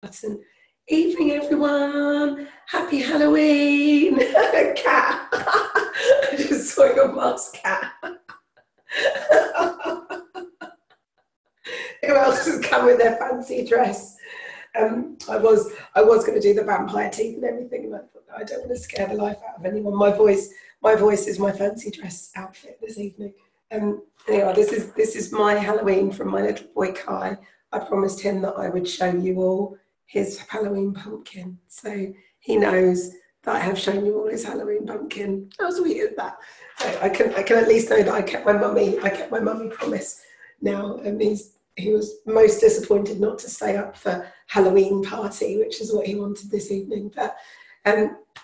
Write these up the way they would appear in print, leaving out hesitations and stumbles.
Button. Evening, everyone. Happy Halloween. Cat. I just saw your mask, Cat. Who else has come with their fancy dress? I was going to do the vampire teeth and everything, and I thought, no, I don't want to scare the life out of anyone. My voice is my fancy dress outfit this evening. Anyway, this is my Halloween from my little boy Kai. I promised him that I would show you all his Halloween pumpkin, so he knows that I have shown you all his Halloween pumpkin. How sweet is that? So I can at least know that I kept my mummy promise now, and he was most disappointed not to stay up for Halloween party, which is what he wanted this evening. But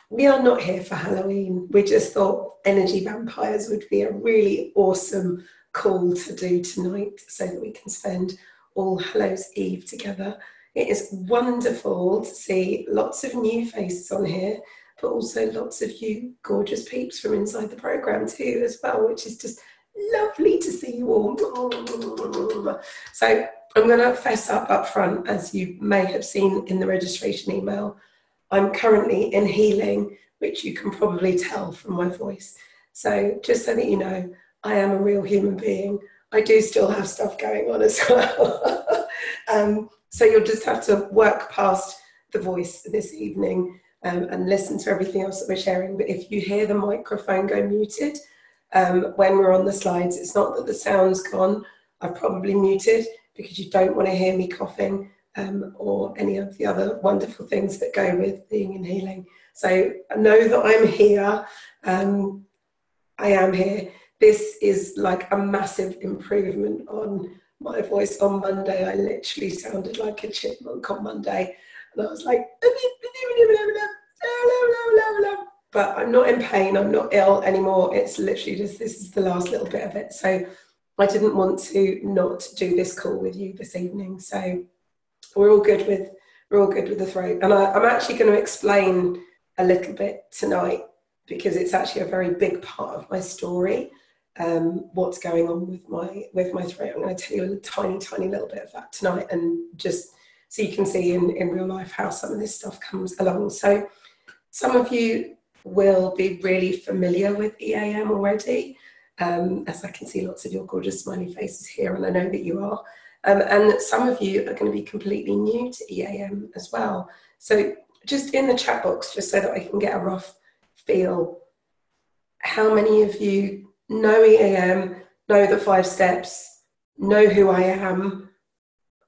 we are not here for Halloween. We just thought energy vampires would be a really awesome call to do tonight so that we can spend All Hallows Eve together. It is wonderful to see lots of new faces on here, but also lots of you gorgeous peeps from inside the programme too as well, which is just lovely to see you all. So I'm going to fess up front, as you may have seen in the registration email. I'm currently in healing, which you can probably tell from my voice. So just so that you know, I am a real human being. I do still have stuff going on as well. So you'll just have to work past the voice this evening and listen to everything else that we're sharing. But if you hear the microphone go muted when we're on the slides, it's not that the sound's gone. I've probably muted because you don't want to hear me coughing or any of the other wonderful things that go with being in healing. So know that I'm here. I am here. This is like a massive improvement on my voice. On Monday, I literally sounded like a chipmunk on Monday. And I was like, but I'm not in pain, I'm not ill anymore. It's literally just, this is the last little bit of it. So I didn't want to not do this call with you this evening. So we're all good with the throat. And I'm actually going to explain a little bit tonight, because it's actually a very big part of my story, what's going on with my throat. I'm going to tell you a tiny little bit of that tonight, and just so you can see in real life how some of this stuff comes along. So some of you will be really familiar with EAM already, as I can see lots of your gorgeous smiley faces here, and I know that you are. And some of you are going to be completely new to EAM as well. So just in the chat box, just so that I can get a rough feel, how many of you know EAM, know the 5 steps, know who I am,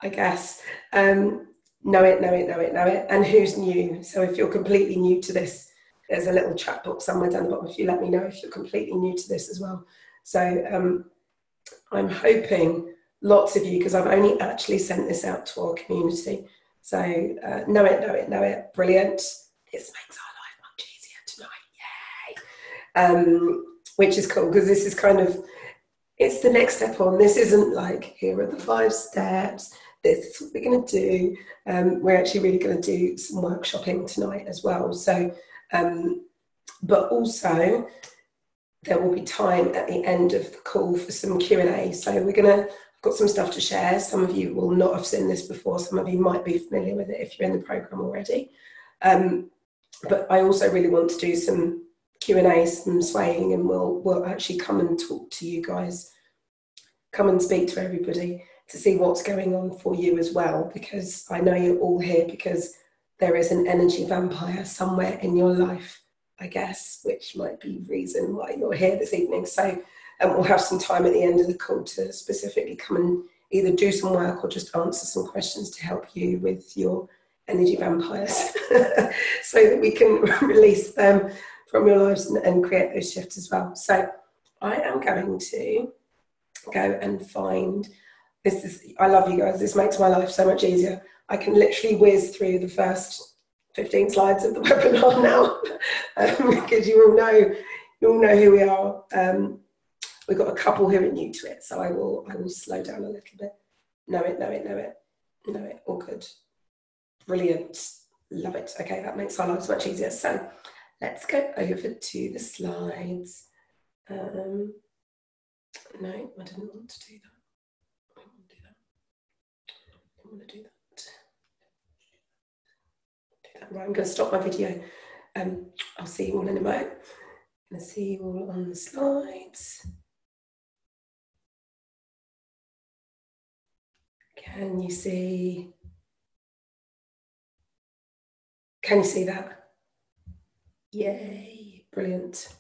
I guess, know it, and who's new? So if you're completely new to this, there's a little chat box somewhere down the bottom if you let me know if you're completely new to this as well. So I'm hoping lots of you, because I've only actually sent this out to our community. So know it, brilliant. This makes our life much easier tonight, yay! Which is cool, because this is kind of, it's the next step on. This isn't like, here are the 5 steps, this is what we're going to do. We're actually really going to do some workshopping tonight as well. So, but also there will be time at the end of the call for some Q&A. So I've got some stuff to share. Some of you will not have seen this before. Some of you might be familiar with it if you're in the program already. But I also really want to do some Q&A, some swaying, and we'll actually come and talk to you guys, come and speak to everybody to see what's going on for you as well, because I know you're all here because there is an energy vampire somewhere in your life, I guess, which might be the reason why you're here this evening. So we'll have some time at the end of the call to specifically come and either do some work or just answer some questions to help you with your energy vampires so that we can release them from your lives and create those shifts as well. So I am going to go and find, I love you guys, this makes my life so much easier. I can literally whiz through the first 15 slides of the webinar now, because you all know who we are. We've got a couple who are new to it, so I will slow down a little bit. Know it, all good. Brilliant, love it. Okay, that makes our lives much easier. So let's go over to the slides. No, I didn't want to do that. I want to do that. Right, I'm going to stop my video. I'll see you all in a moment. I'm going to see you all on the slides. Can you see that? Yay, brilliant.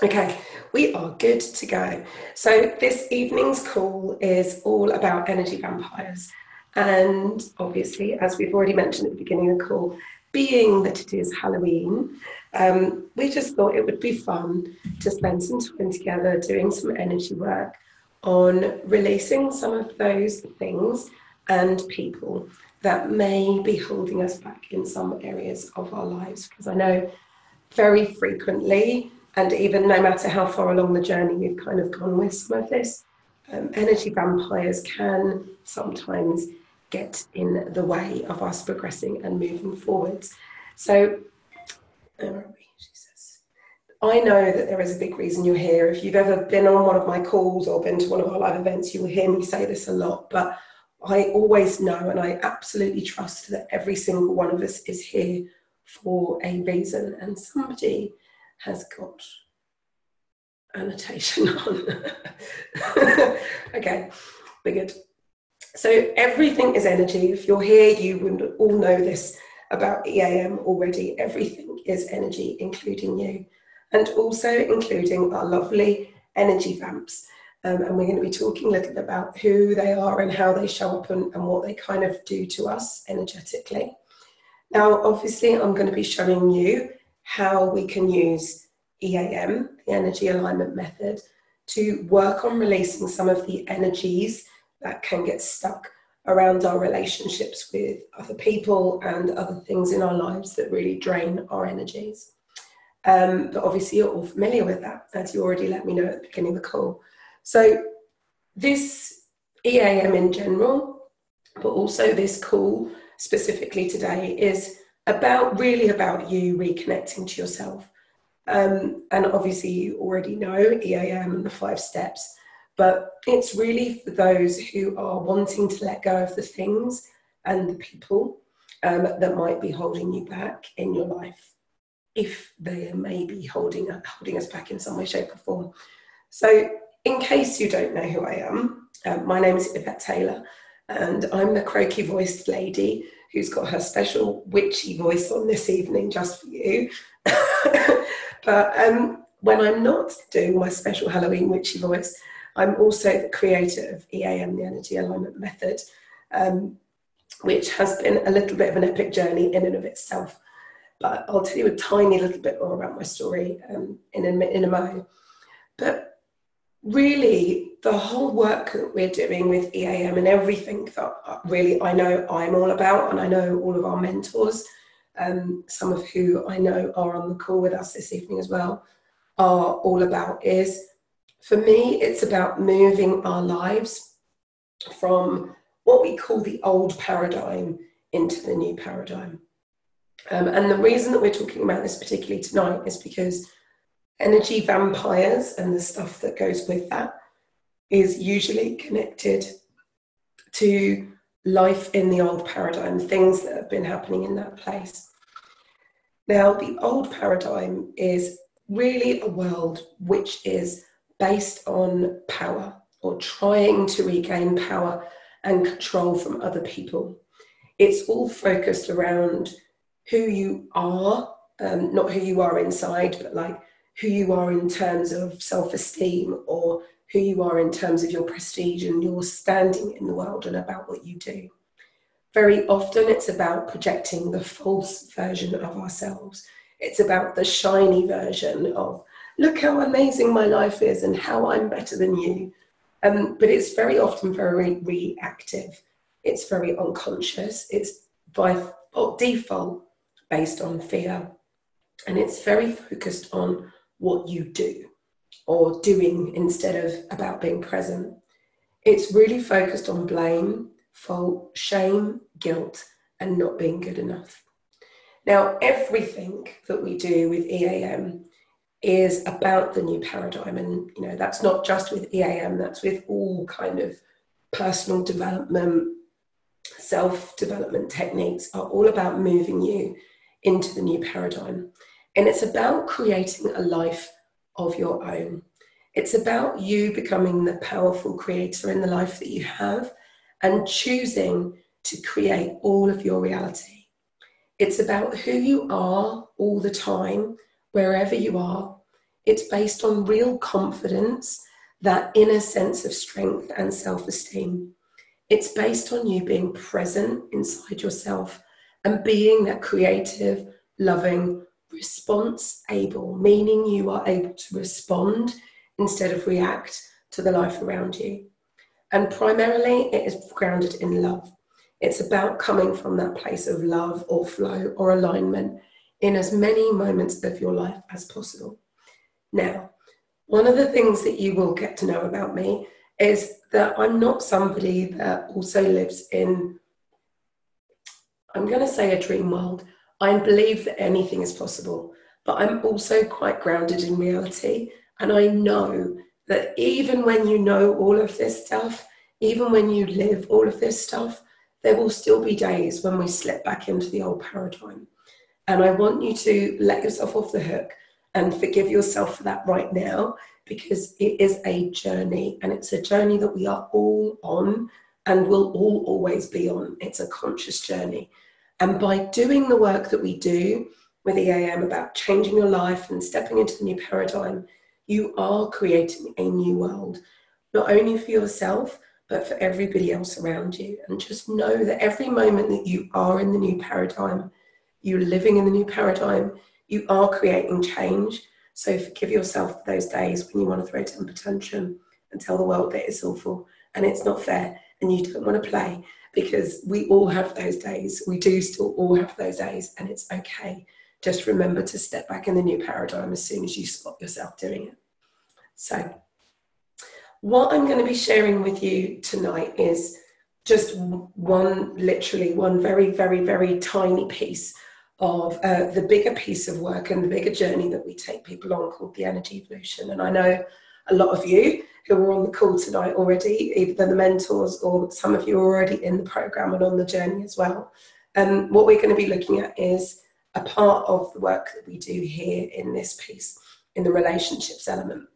Okay, we are good to go. So this evening's call is all about energy vampires. And obviously, as we've already mentioned at the beginning of the call, being that it is Halloween, we just thought it would be fun to spend some time together doing some energy work on releasing some of those things and people that may be holding us back in some areas of our lives. Because I know very frequently, and even no matter how far along the journey we've kind of gone with some of this, energy vampires can sometimes get in the way of us progressing and moving forwards. So, where are we? Jesus. I know that there is a big reason you're here. If you've ever been on one of my calls or been to one of our live events, you will hear me say this a lot, but I always know and I absolutely trust that every single one of us is here for a reason, and somebody has got annotation on. Okay, we're good. So everything is energy. If you're here, you would all know this about EAM already. Everything is energy, including you, and also including our lovely energy vamps. And we're going to be talking a little bit about who they are and how they show up and what they kind of do to us energetically. Now, obviously, I'm going to be showing you how we can use EAM, the energy alignment method, to work on releasing some of the energies that can get stuck around our relationships with other people and other things in our lives that really drain our energies. But obviously, you're all familiar with that, as you already let me know at the beginning of the call. So this EAM in general, but also this call specifically today, is really about you reconnecting to yourself. And obviously you already know EAM and the 5 steps, but it's really for those who are wanting to let go of the things and the people that might be holding you back in your life, if they may be holding us back in some way, shape or form. So in case you don't know who I am, my name is Yvette Taylor, and I'm the croaky voiced lady who's got her special witchy voice on this evening just for you. But when I'm not doing my special Halloween witchy voice, I'm also the creator of EAM, the Energy Alignment Method, which has been a little bit of an epic journey in and of itself. But I'll tell you a tiny little bit more about my story in a moment. But really, the whole work that we're doing with EAM and everything that really I know I'm all about, and I know all of our mentors, some of who I know are on the call with us this evening as well, are all about, is, for me, it's about moving our lives from what we call the old paradigm into the new paradigm. And the reason that we're talking about this particularly tonight is because energy vampires and the stuff that goes with that is usually connected to life in the old paradigm, things that have been happening in that place. Now, the old paradigm is really a world which is based on power, or trying to regain power and control from other people. It's all focused around who you are, not who you are inside, but like who you are in terms of self-esteem, or who you are in terms of your prestige and your standing in the world and about what you do. Very often it's about projecting the false version of ourselves. It's about the shiny version of, look how amazing my life is and how I'm better than you. But it's very often very reactive. It's very unconscious. It's by default based on fear. And it's very focused on what you do, or doing instead of about being present. It's really focused on blame, fault, shame, guilt, and not being good enough. Now, everything that we do with EAM is about the new paradigm. And, you know, that's not just with EAM, that's with all kind of personal development, self-development techniques are all about moving you into the new paradigm. And it's about creating a life of your own. It's about you becoming the powerful creator in the life that you have and choosing to create all of your reality. It's about who you are all the time, wherever you are. It's based on real confidence, that inner sense of strength and self-esteem. It's based on you being present inside yourself and being that creative, loving, response-able, meaning you are able to respond instead of react to the life around you. And primarily, it is grounded in love. It's about coming from that place of love or flow or alignment in as many moments of your life as possible. Now, one of the things that you will get to know about me is that I'm not somebody that also lives in, I'm going to say, a dream world. I believe that anything is possible, but I'm also quite grounded in reality. And I know that even when you know all of this stuff, even when you live all of this stuff, there will still be days when we slip back into the old paradigm. And I want you to let yourself off the hook and forgive yourself for that right now, because it is a journey, and it's a journey that we are all on and will all always be on. It's a conscious journey. And by doing the work that we do with EAM about changing your life and stepping into the new paradigm, you are creating a new world, not only for yourself, but for everybody else around you. And just know that every moment that you are in the new paradigm, you're living in the new paradigm, you are creating change. So forgive yourself for those days when you want to throw temper tantrum and tell the world that it's awful and it's not fair and you don't want to play, because we all have those days. We do still all have those days, and it's okay. Just remember to step back in the new paradigm as soon as you spot yourself doing it. So what I'm going to be sharing with you tonight is just literally one very, very, very tiny piece of the bigger piece of work and the bigger journey that we take people on, called the energy evolution. And I know a lot of you who are on the call tonight already, either the mentors or some of you are already in the program and on the journey as well. What we're going to be looking at is a part of the work that we do here in this piece, in the relationships element.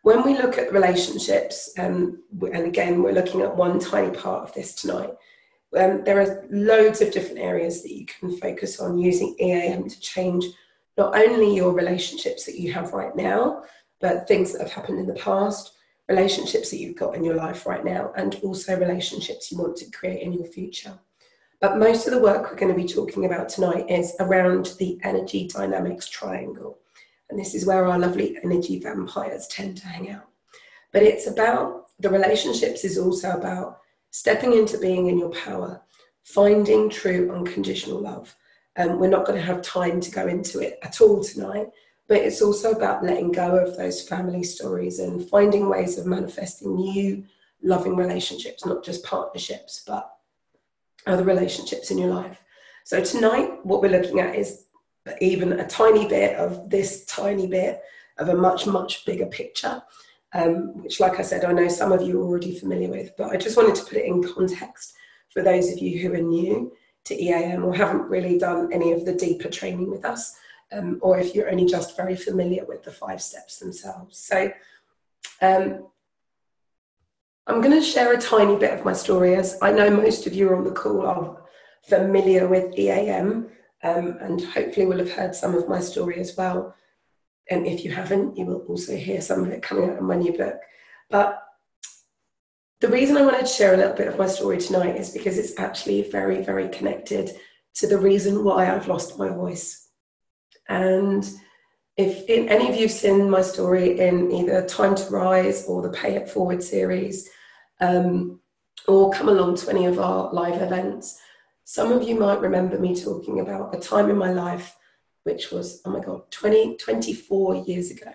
When we look at relationships, and again, we're looking at one tiny part of this tonight, there are loads of different areas that you can focus on using EAM to change not only your relationships that you have right now, but things that have happened in the past, relationships that you've got in your life right now, and also relationships you want to create in your future. But most of the work we're going to be talking about tonight is around the energy dynamics triangle. And this is where our lovely energy vampires tend to hang out. But it's about, the relationships is also about stepping into being in your power, finding true unconditional love. We're not going to have time to go into it at all tonight, but it's also about letting go of those family stories and finding ways of manifesting new loving relationships, not just partnerships, but other relationships in your life. So tonight, what we're looking at is even a tiny bit of this tiny bit of a much, much bigger picture, which, like I said, I know some of you are already familiar with, but I just wanted to put it in context for those of you who are new to EAM or haven't really done any of the deeper training with us, or if you're only just very familiar with the 5 steps themselves. So I'm going to share a tiny bit of my story, as I know most of you on the call are familiar with EAM, and hopefully will have heard some of my story as well. And if you haven't, you will also hear some of it coming out in my new book. But the reason I wanted to share a little bit of my story tonight is because it's actually very, very connected to the reason why I've lost my voice. And if any of you have seen my story in either Time to Rise or the Pay It Forward series, or come along to any of our live events, some of you might remember me talking about a time in my life, which was, oh my God, 24 years ago,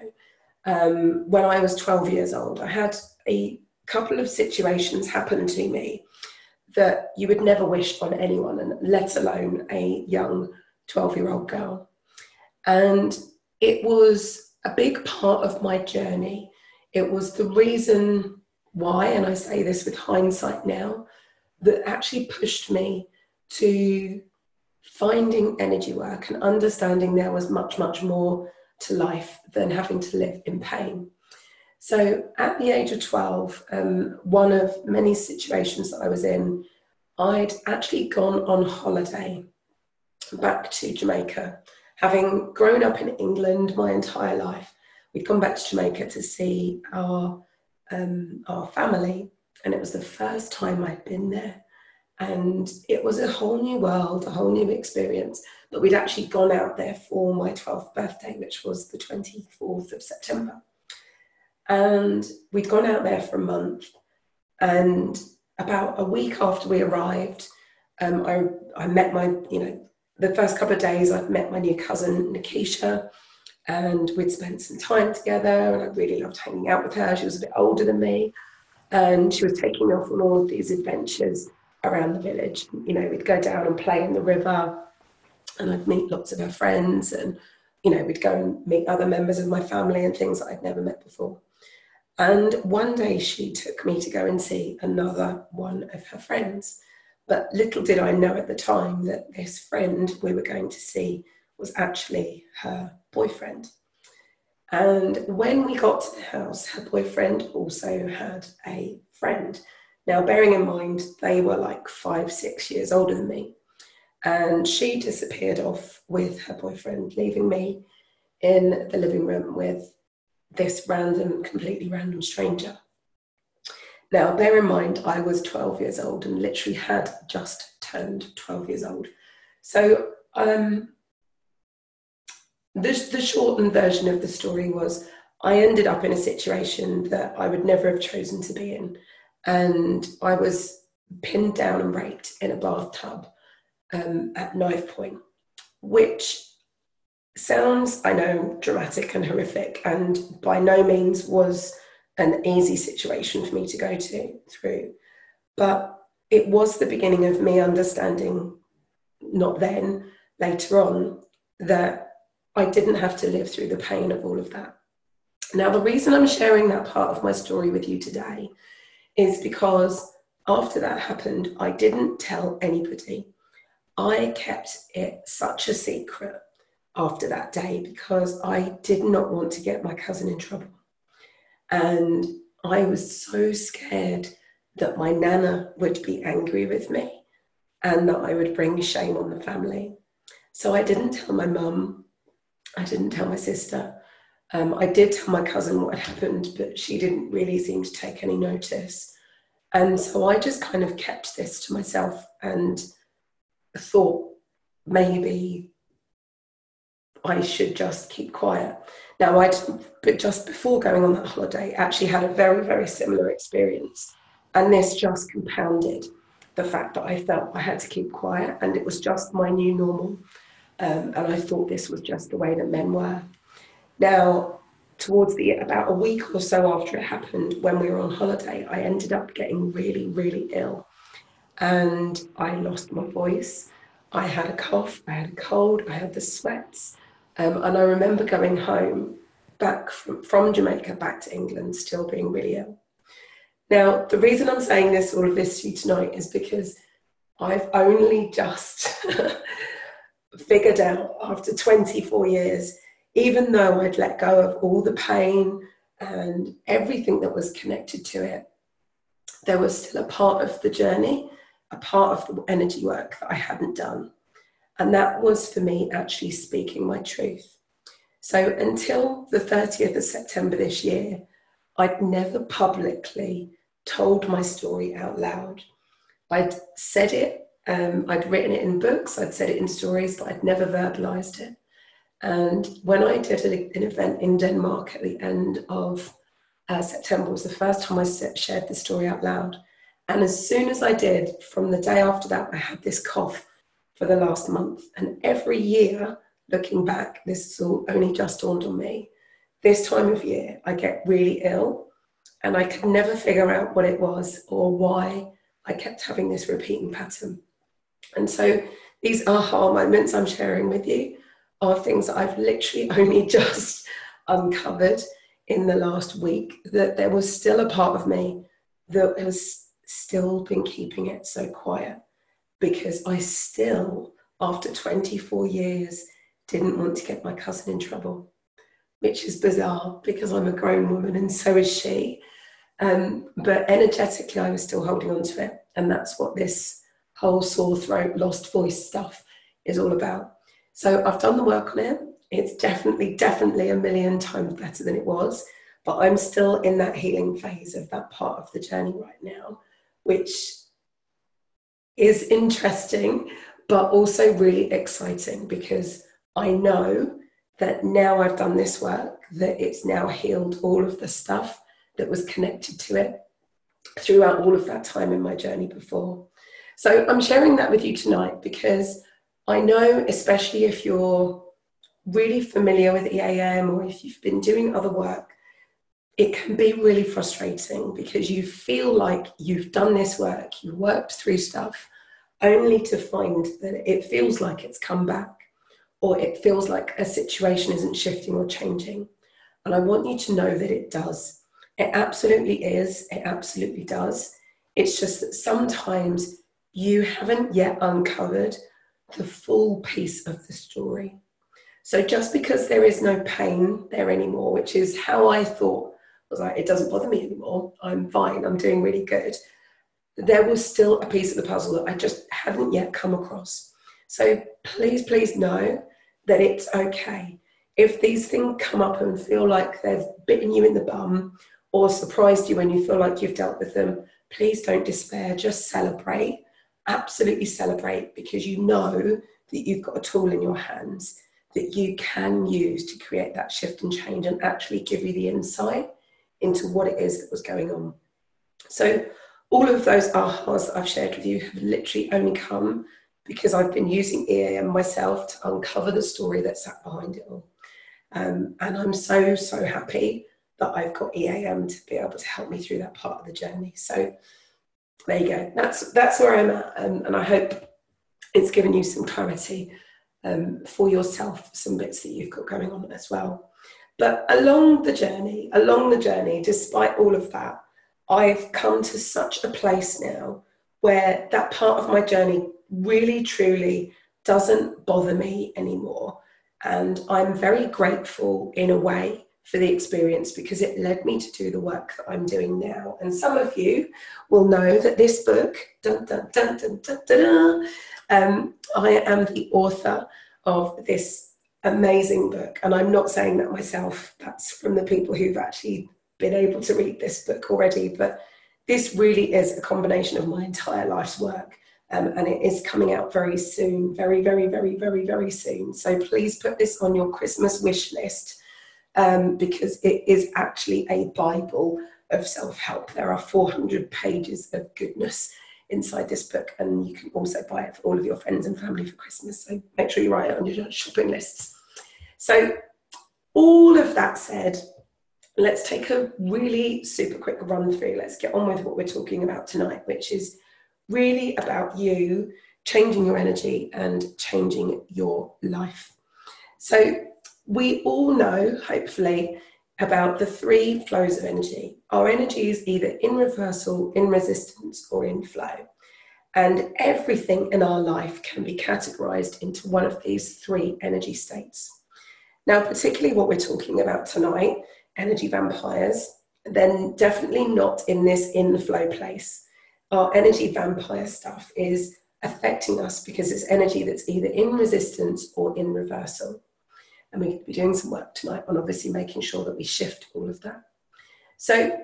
when I was 12 years old. I had a couple of situations happen to me that you would never wish on anyone, and let alone a young 12-year-old girl. And it was a big part of my journey. It was the reason why, and I say this with hindsight now, that actually pushed me to finding energy work and understanding there was much, much more to life than having to live in pain. So at the age of 12, one of many situations that I was in, I'd actually gone on holiday back to Jamaica. Having grown up in England my entire life, we'd gone back to Jamaica to see our family, and it was the first time I'd been there. And it was a whole new world, a whole new experience. But we'd actually gone out there for my 12th birthday, which was the 24th of September. And we'd gone out there for a month. And about a week after we arrived, I met my, the first couple of days I'd met my new cousin, Nikisha, and we'd spent some time together, and I really loved hanging out with her. She was a bit older than me, and she was taking me off on all of these adventures around the village. We'd go down and play in the river, and I'd meet lots of her friends, and we'd go and meet other members of my family and things that I'd never met before. And one day she took me to go and see another one of her friends. But little did I know at the time that this friend we were going to see was actually her boyfriend. And when we got to the house, her boyfriend also had a friend. Now, bearing in mind, they were like 5, 6 years older than me. And she disappeared off with her boyfriend, leaving me in the living room with this completely random stranger. Now, bear in mind, I was 12 years old and literally had just turned 12 years old. So the shortened version of the story was I ended up in a situation that I would never have chosen to be in. And I was pinned down and raped in a bathtub at knife point, which sounds, I know, dramatic and horrific, and by no means was an easy situation for me to go through. But it was the beginning of me understanding, not then, later on, that I didn't have to live through the pain of all of that. Now, the reason I'm sharing that part of my story with you today is because after that happened, I didn't tell anybody. I kept it such a secret after that day because I did not want to get my cousin in trouble. And I was so scared that my nana would be angry with me and that I would bring shame on the family. So I didn't tell my mum. I didn't tell my sister. I did tell my cousin what had happened, but she didn't really seem to take any notice. And so I just kind of kept this to myself and thought maybe I should just keep quiet. Now, but just before going on that holiday, actually had a very, very similar experience. And this just compounded the fact that I felt I had to keep quiet, and it was just my new normal. And I thought this was just the way that men were. Now, towards about a week or so after it happened, when we were on holiday, I ended up getting really, really ill. And I lost my voice. I had a cough, I had a cold, I had the sweats. And I remember going home back from Jamaica back to England, still being really ill. Now, the reason I'm saying all of this to you tonight is because I've only just figured out after 24 years, even though I'd let go of all the pain and everything that was connected to it, there was still a part of the journey, a part of the energy work that I hadn't done. And that was for me actually speaking my truth. So until the 30th of September this year, I'd never publicly told my story out loud. I'd said it, I'd written it in books, I'd said it in stories, but I'd never verbalized it. And when I did an event in Denmark at the end of September, was the first time I shared the story out loud. And as soon as I did, from the day after that, I had this cough for the last month. And every year, looking back, this has all only just dawned on me. This time of year, I get really ill, and I could never figure out what it was or why I kept having this repeating pattern. And so these aha moments I'm sharing with you are things that I've literally only just uncovered in the last week, that there was still a part of me that was still been keeping it so quiet because I still, after 24 years, didn't want to get my cousin in trouble, which is bizarre because I'm a grown woman and so is she. But energetically, I was still holding on to it. And that's what this whole sore throat, lost voice stuff is all about. So I've done the work on it. It's definitely a million times better than it was. But I'm still in that healing phase of that part of the journey right now, which is interesting, but also really exciting because I know that now I've done this work, that it's now healed all of the stuff that was connected to it throughout all of that time in my journey before. So I'm sharing that with you tonight because I know, especially if you're really familiar with EAM or if you've been doing other work, it can be really frustrating because you feel like you've done this work, you've worked through stuff, only to find that it feels like it's come back or it feels like a situation isn't shifting or changing. And I want you to know that it does. It absolutely is. It absolutely does. It's just that sometimes you haven't yet uncovered the full piece of the story. So just because there is no pain there anymore, which is how I thought, was like, it doesn't bother me anymore, I'm fine, I'm doing really good, there was still a piece of the puzzle that I just hadn't yet come across. So please know that it's okay. If these things come up and feel like they've bitten you in the bum or surprised you when you feel like you've dealt with them, please don't despair, just celebrate, absolutely celebrate, because you know that you've got a tool in your hands that you can use to create that shift and change and actually give you the insight into what it is that was going on. So all of those ahas that I've shared with you have literally only come because I've been using EAM myself to uncover the story that sat behind it all. And I'm so happy that I've got EAM to be able to help me through that part of the journey. So there you go. That's where I'm at. And I hope it's given you some clarity for yourself, some bits that you've got going on as well. But along the journey, despite all of that, I've come to such a place now where that part of my journey really, truly doesn't bother me anymore. And I'm very grateful in a way for the experience because it led me to do the work that I'm doing now. And some of you will know that this book, I am the author of this amazing book. And I'm not saying that myself, that's from the people who've actually been able to read this book already, but this really is a combination of my entire life's work. And it is coming out very soon, very soon. So please put this on your Christmas wish list because it is actually a Bible of self-help. There are 400 pages of goodness inside this book, and you can also buy it for all of your friends and family for Christmas. So make sure you write it on your shopping lists. So all of that said, let's take a really super quick run through. Let's get on with what we're talking about tonight, which is really about you changing your energy and changing your life. So we all know, hopefully, about the 3 flows of energy. Our energy is either in reversal, in resistance, or in flow. And everything in our life can be categorized into one of these 3 energy states. Now, particularly what we're talking about tonight, energy vampires, then definitely not in this in-flow place. Our energy vampire stuff is affecting us because it's energy that's either in resistance or in reversal. And we're going to be doing some work tonight on obviously making sure that we shift all of that. So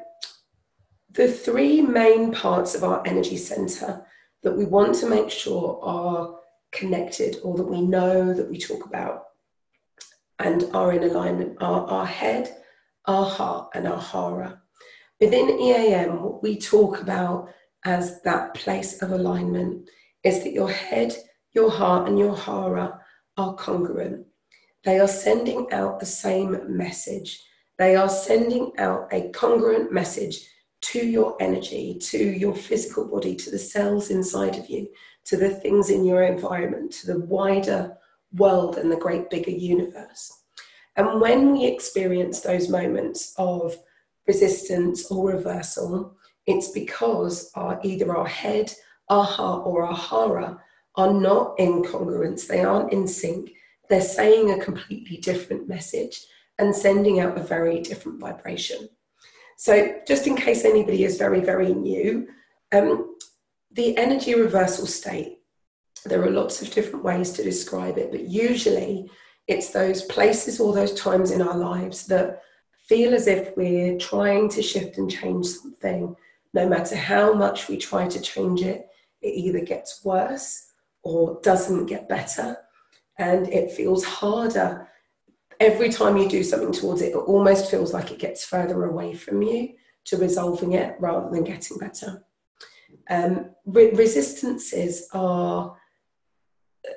the 3 main parts of our energy center that we want to make sure are connected, or that we know, that we talk about and are in alignment, are our head, our heart, and our hara. Within EAM, what we talk about as that place of alignment is that your head, your heart, and your hara are congruent. They are sending out the same message. They are sending out a congruent message to your energy, to your physical body, to the cells inside of you, to the things in your environment, to the wider world and the great bigger universe. And when we experience those moments of resistance or reversal, it's because either our head, our heart, or our hara are not in congruence, they aren't in sync. They're saying a completely different message and sending out a very different vibration. So just in case anybody is very, very new, the energy reversal state, there are lots of different ways to describe it, but usually it's those places or those times in our lives that feel as if we're trying to shift and change something. No matter how much we try to change it, it either gets worse or doesn't get better, and it feels harder. Every time you do something towards it, it almost feels like it gets further away from you to resolving it rather than getting better. Resistances are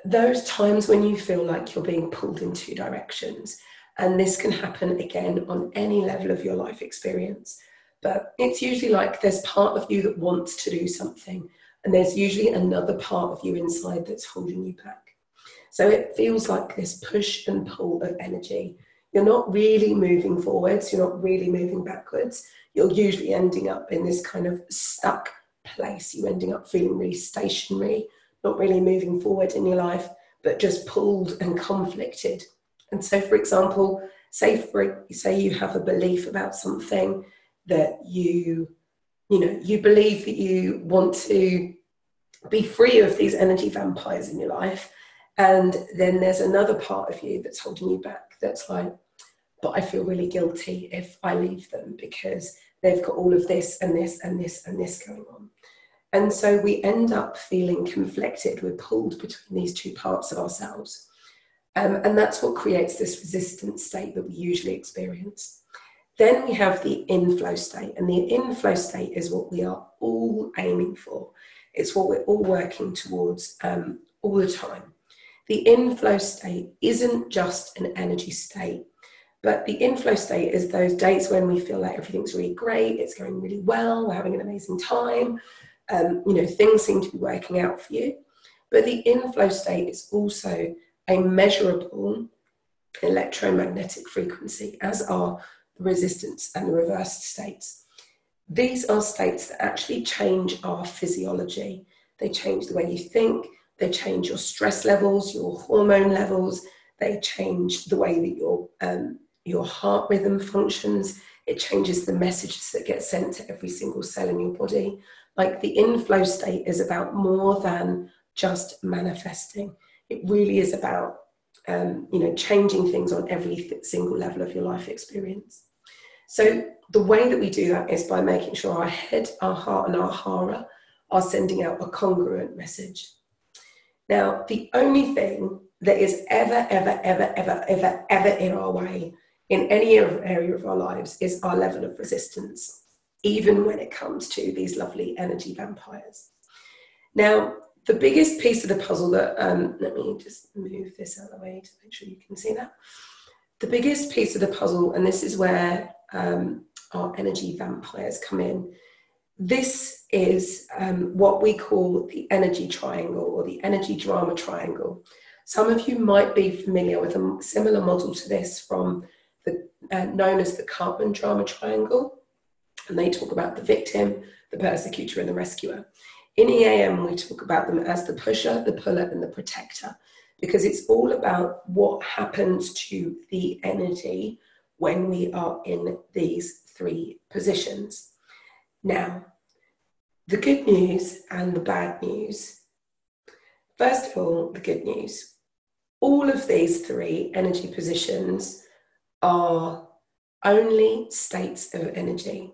those times when you feel like you're being pulled in two directions. And this can happen again on any level of your life experience. But it's usually like there's part of you that wants to do something, and there's usually another part of you inside that's holding you back. So it feels like this push and pull of energy. You're not really moving forwards, you're not really moving backwards. You're usually ending up in this kind of stuck place. You're ending up feeling really stationary, not really moving forward in your life, but just pulled and conflicted. And so, for example, say you have a belief about something that you believe that you want to be free of these energy vampires in your life. And then there's another part of you that's holding you back. That's like, but I feel really guilty if I leave them because they've got all of this and this and this and this going on. And so we end up feeling conflicted. We're pulled between these two parts of ourselves. And that's what creates this resistance state that we usually experience. Then we have the inflow state. And the inflow state is what we are all aiming for. It's what we're all working towards all the time. The inflow state isn't just an energy state, but the inflow state is those days when we feel like everything's really great, it's going really well, we're having an amazing time, things seem to be working out for you. But the inflow state is also a measurable electromagnetic frequency, as are the resistance and the reversed states. These are states that actually change our physiology. They change the way you think, they change your stress levels, your hormone levels, they change the way that your heart rhythm functions, it changes the messages that get sent to every single cell in your body. Like the inflow state is about more than just manifesting. It really is about changing things on every single level of your life experience. So the way that we do that is by making sure our head, our heart, and our hara are sending out a congruent message. Now, the only thing that is ever in our way in any area of our lives is our level of resistance, even when it comes to these lovely energy vampires. Now, the biggest piece of the puzzle that, let me just move this out of the way to make sure you can see that. The biggest piece of the puzzle, and this is where our energy vampires come in, this is what we call the energy triangle or the energy drama triangle. Some of you might be familiar with a similar model to this from known as the Cartman drama triangle, and they talk about the victim, the persecutor, and the rescuer. In EAM, we talk about them as the pusher, the puller, and the protector, because it's all about what happens to the energy when we are in these three positions. Now, the good news and the bad news. First of all, the good news. All of these three energy positions are only states of energy,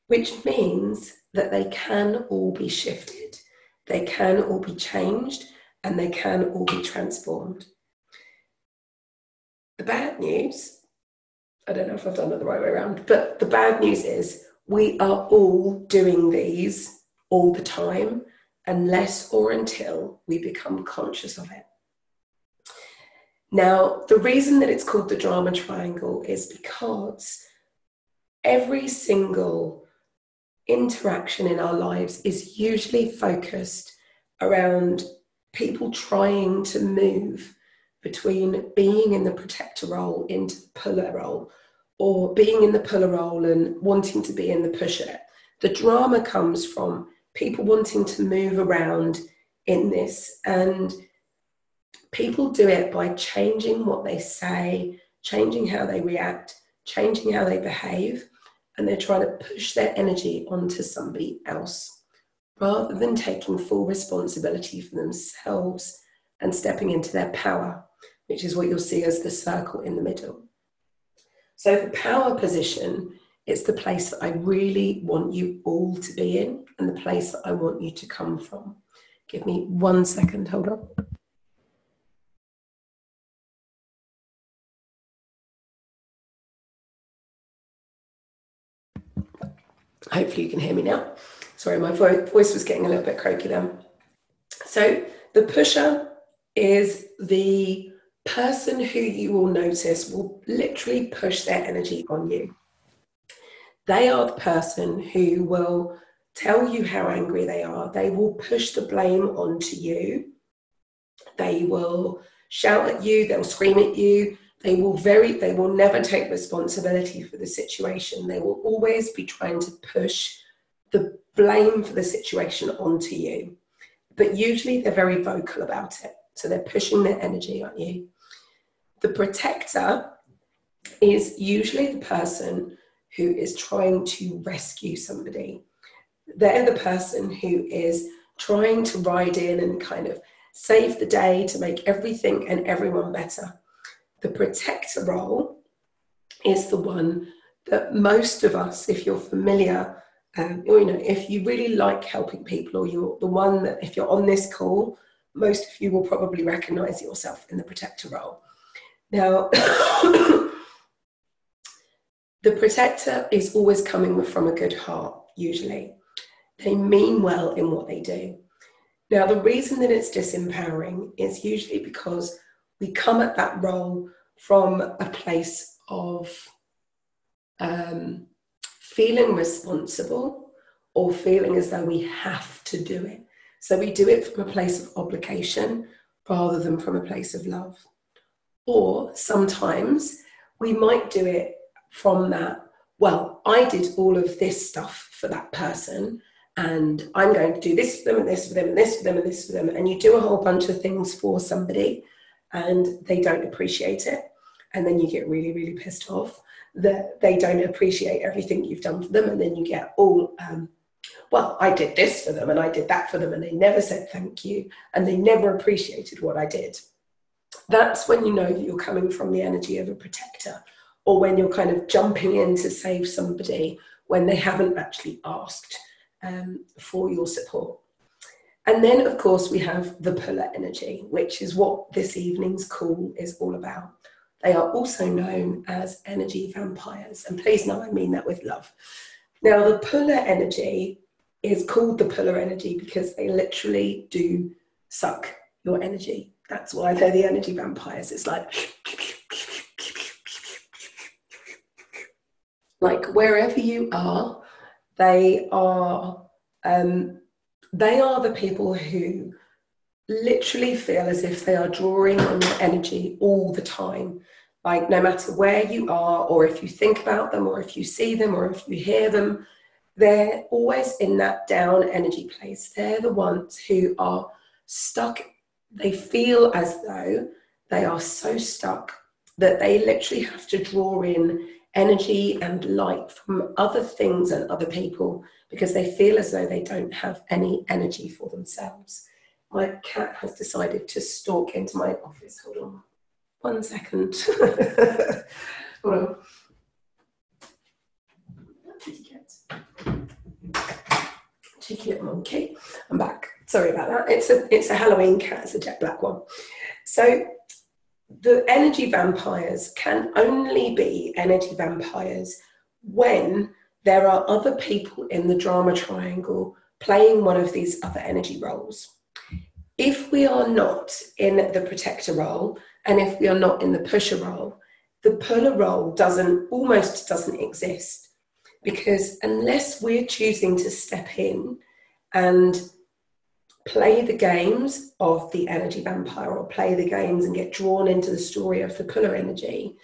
which means that they can all be shifted, they can all be changed, and they can all be transformed. The bad news, I don't know if I've done it the right way around, but the bad news is we are all doing these all the time, unless or until we become conscious of it. Now, the reason that it's called the drama triangle is because every single interaction in our lives is usually focused around people trying to move between being in the protector role into the puller role, or being in the puller role and wanting to be in the pusher. The drama comes from people wanting to move around in this, and people do it by changing what they say, changing how they react, changing how they behave, and they're trying to push their energy onto somebody else rather than taking full responsibility for themselves and stepping into their power, which is what you'll see as the circle in the middle. So the power position is the place that I really want you all to be in, and the place that I want you to come from. Give me 1 second, hold on. Hopefully you can hear me now. Sorry, my voice was getting a little bit croaky then. So the pusher is the person who you will notice will literally push their energy on you. They are the person who will tell you how angry they are. They will push the blame onto you. They will shout at you. They'll scream at you. They will never take responsibility for the situation. They will always be trying to push the blame for the situation onto you. But usually they're very vocal about it. So they're pushing their energy on you. The protector is usually the person who is trying to rescue somebody. They're the person who is trying to ride in and kind of save the day to make everything and everyone better. The protector role is the one that most of us, if you're familiar, or if you really like helping people, or you're the one that, if you're on this call, most of you will probably recognize yourself in the protector role. Now, the protector is always coming from a good heart, usually. They mean well in what they do. Now, the reason that it's disempowering is usually because we come at that role from a place of feeling responsible or feeling as though we have to do it. So we do it from a place of obligation rather than from a place of love. Or sometimes we might do it from that, well, I did all of this stuff for that person, and I'm going to do this for them and this for them and this for them and this for them. And you do a whole bunch of things for somebody and they don't appreciate it. And then you get really, really pissed off that they don't appreciate everything you've done for them. And then you get all, well, I did this for them and I did that for them and they never said thank you and they never appreciated what I did. That's when you know that you're coming from the energy of a protector, or when you're kind of jumping in to save somebody when they haven't actually asked for your support. And then, of course, we have the puller energy, which is what this evening's call is all about. They are also known as energy vampires. And please know I mean that with love. Now, the puller energy is called the puller energy because they literally do suck your energy. That's why they're the energy vampires. It's like wherever you are, they are the people who literally feel as if they are drawing on your energy all the time. Like no matter where you are, or if you think about them, or if you see them, or if you hear them, they're always in that down energy place. They're the ones who are stuck. They feel as though they are so stuck that they literally have to draw in energy and light from other things and other people because they feel as though they don't have any energy for themselves. My cat has decided to stalk into my office. Hold on 1 second. Hold on. Cheeky little monkey. I'm back. Sorry about that. It's a Halloween cat. It's a jet black one. So the energy vampires can only be energy vampires when there are other people in the drama triangle playing one of these other energy roles. If we are not in the protector role, and if we are not in the pusher role, the puller role almost doesn't exist, because unless we're choosing to step in and play the games of the energy vampire, or play the games and get drawn into the story of the puller energy,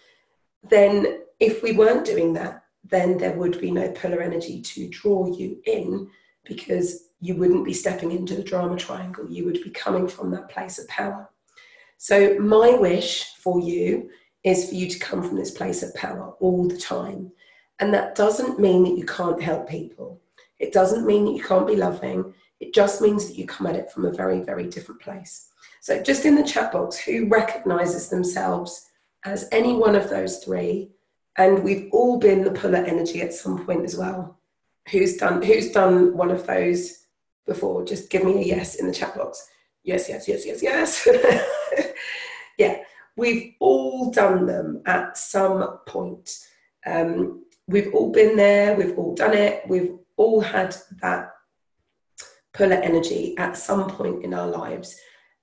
then if we weren't doing that, then there would be no puller energy to draw you in, because you wouldn't be stepping into the drama triangle. You would be coming from that place of power. So my wish for you is for you to come from this place of power all the time. And that doesn't mean that you can't help people. It doesn't mean that you can't be loving. It just means that you come at it from a very, very different place. So just in the chat box, who recognizes themselves as any one of those three? And we've all been the puller energy at some point as well. Who's done one of those before? Just give me a yes in the chat box. Yes, yes, yes, yes, yes. Yeah, we've all done them at some point. We've all been there, we've all done it, we've all had that puller energy at some point in our lives.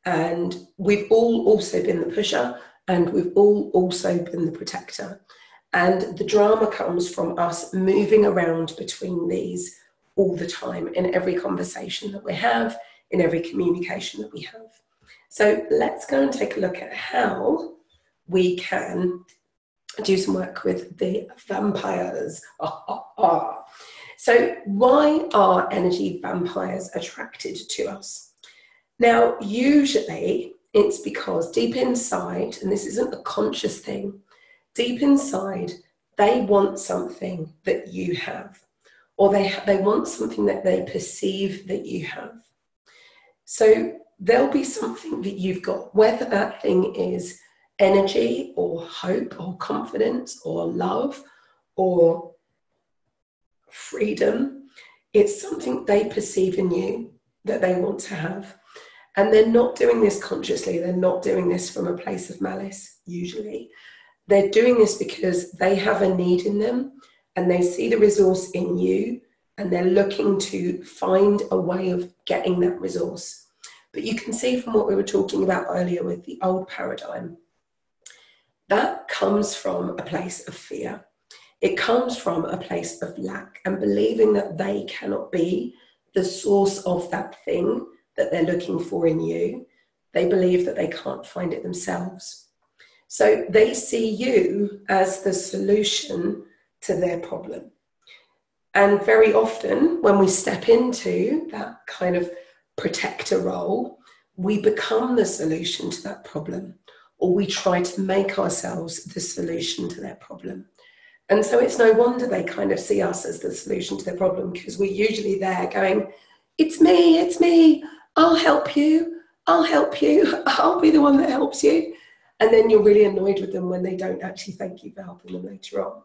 And we've all also been the pusher, and we've all also been the protector. And the drama comes from us moving around between these all the time, in every conversation that we have, in every communication that we have. So let's go and take a look at how we can do some work with the vampires. So why are energy vampires attracted to us? Now, usually it's because deep inside, and this isn't a conscious thing, deep inside, they want something that you have, or they want something that they perceive that you have. So there'll be something that you've got, whether that thing is energy or hope or confidence or love or freedom. It's something they perceive in you that they want to have. And they're not doing this consciously. They're not doing this from a place of malice, usually. They're doing this because they have a need in them, and they see the resource in you, and they're looking to find a way of getting that resource. But you can see from what we were talking about earlier with the old paradigm, that comes from a place of fear. It comes from a place of lack and believing that they cannot be the source of that thing that they're looking for in you. They believe that they can't find it themselves. So they see you as the solution to their problem. And very often when we step into that kind of protector role, we become the solution to that problem, or we try to make ourselves the solution to their problem. And so it's no wonder they kind of see us as the solution to their problem, because we're usually there going, it's me, I'll help you, I'll be the one that helps you. And then you're really annoyed with them when they don't actually thank you for helping them later on.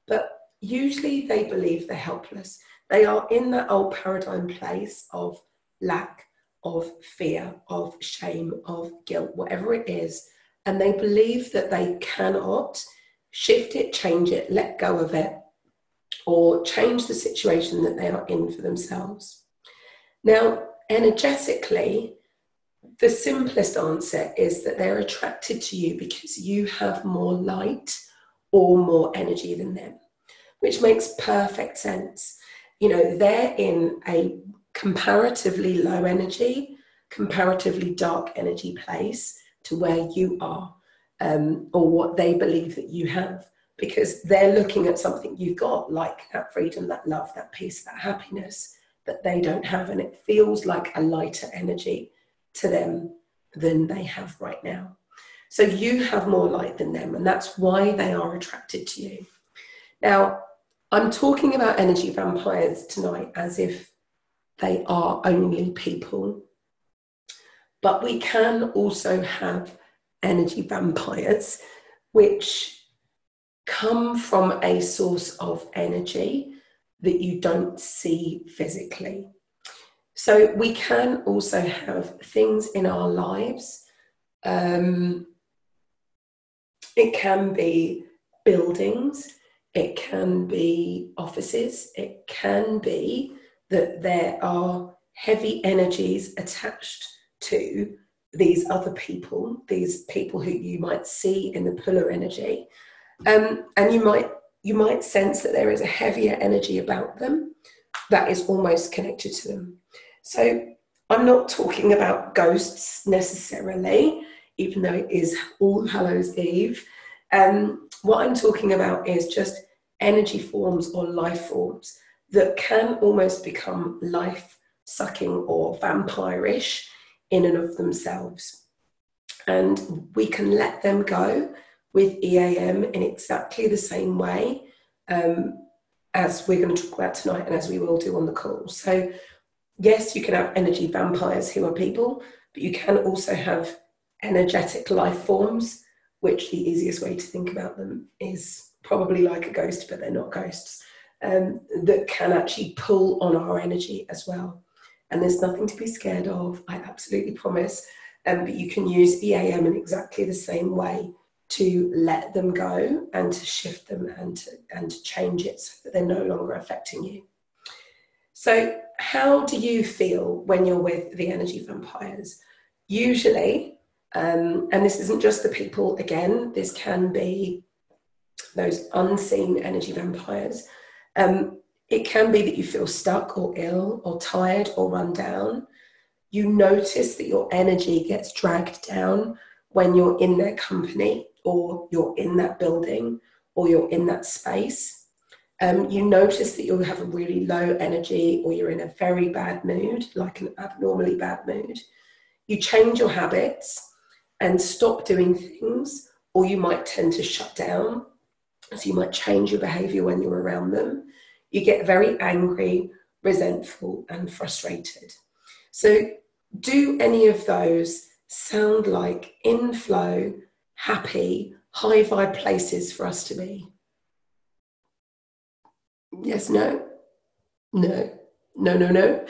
But usually they believe they're helpless. They are in that old paradigm place of lack, of fear, of shame, of guilt, whatever it is. And they believe that they cannot shift it, change it, let go of it, or change the situation that they are in for themselves. Now, energetically, the simplest answer is that they're attracted to you because you have more light or more energy than them, which makes perfect sense. You know, they're in a comparatively low energy, comparatively dark energy place to where you are, or what they believe that you have, because they're looking at something you've got, like that freedom, that love, that peace, that happiness that they don't have, and it feels like a lighter energy to them than they have right now. So you have more light than them, and that's why they are attracted to you. Now, I'm talking about energy vampires tonight as if they are only people, but we can also have energy vampires which come from a source of energy that you don't see physically. So we can also have things in our lives. It can be buildings, it can be offices, it can be that there are heavy energies attached to these other people, these people who you might see in the puller energy. And you might sense that there is a heavier energy about them that is almost connected to them. So I'm not talking about ghosts necessarily, even though it is All Hallows Eve. What I'm talking about is just energy forms or life forms that can almost become life-sucking or vampirish in and of themselves. And we can let them go with EAM in exactly the same way as we're going to talk about tonight and as we will do on the call. So yes, you can have energy vampires who are people, but you can also have energetic life forms, which the easiest way to think about them is probably like a ghost, but they're not ghosts, that can actually pull on our energy as well. And there's nothing to be scared of, I absolutely promise. But you can use EAM in exactly the same way to let them go and to shift them and to change it so that they're no longer affecting you. So how do you feel when you're with the energy vampires? Usually, and this isn't just the people, again, this can be those unseen energy vampires. It can be that you feel stuck or ill or tired or run down. You notice that your energy gets dragged down when you're in their company or you're in that building or you're in that space. You notice that you'll have a really low energy or you're in a very bad mood, like an abnormally bad mood. You change your habits and stop doing things, or you might tend to shut down. So you might change your behavior when you're around them. You get very angry, resentful, and frustrated. So do any of those sound like in-flow, happy, high vibe places for us to be? Yes, no? No. No, no, no.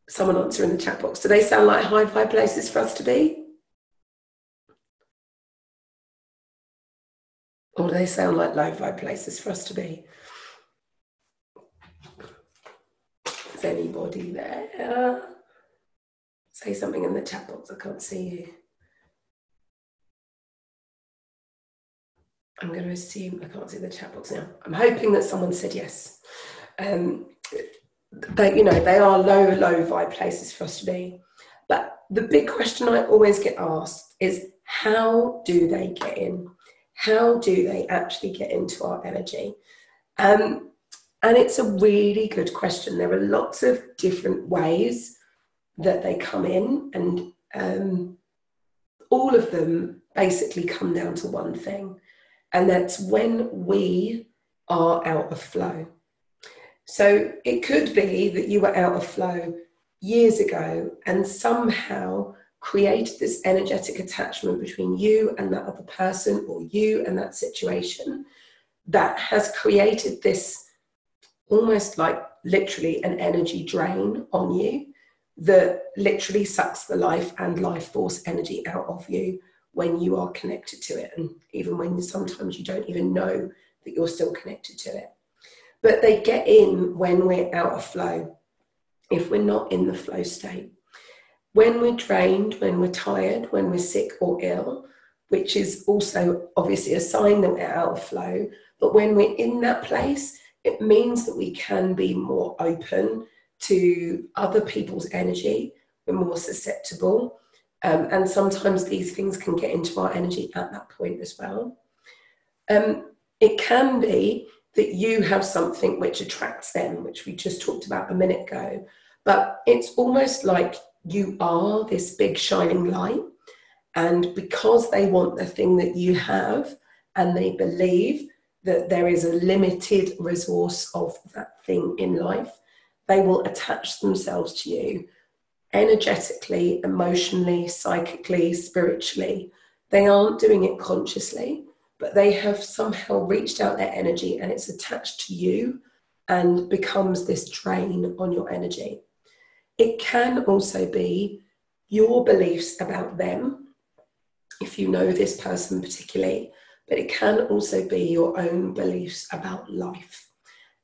Someone answer in the chat box. Do they sound like high vibe places for us to be? Or do they sound like low vibe places for us to be? Is anybody there? Say something in the chat box. I can't see you. I'm going to assume I can't see the chat box now. I'm hoping that someone said yes. They are low vibe places for us to be. But the big question I always get asked is, how do they get in? How do they actually get into our energy? And it's a really good question. There are lots of different ways that they come in, and all of them basically come down to one thing, and that's when we are out of flow. So it could be that you were out of flow years ago and somehow created this energetic attachment between you and that other person, or you and that situation, that has created this almost like literally an energy drain on you that literally sucks the life and life force energy out of you when you are connected to it, and even when sometimes you don't even know that you're still connected to it. But they get in when we're out of flow, if we're not in the flow state. When we're drained, when we're tired, when we're sick or ill, which is also obviously a sign that we're out of flow, but when we're in that place, it means that we can be more open to other people's energy. We're more susceptible. And sometimes these things can get into our energy at that point as well. It can be that you have something which attracts them, which we just talked about a minute ago. But it's almost like you are this big shining light. And because they want the thing that you have, and they believe that there is a limited resource of that thing in life, they will attach themselves to you energetically, emotionally, psychically, spiritually. They aren't doing it consciously, but they have somehow reached out their energy and it's attached to you and becomes this drain on your energy. It can also be your beliefs about them, if you know this person particularly, but it can also be your own beliefs about life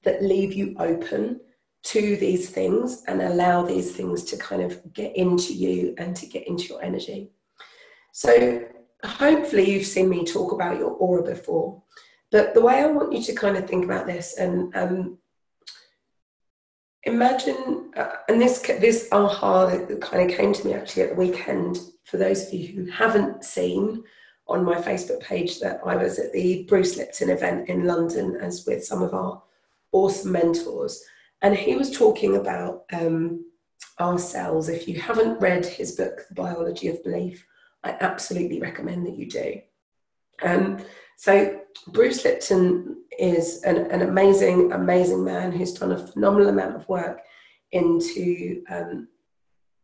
that leave you open to these things and allow these things to kind of get into you and to get into your energy. So hopefully you've seen me talk about your aura before, but the way I want you to kind of think about this, and imagine, and this aha that kind of came to me actually at the weekend, for those of you who haven't seen on my Facebook page that I was at the Bruce Lipton event in London as with some of our awesome mentors. And he was talking about our cells. If you haven't read his book, The Biology of Belief, I absolutely recommend that you do. So Bruce Lipton is an amazing, amazing man who's done a phenomenal amount of work into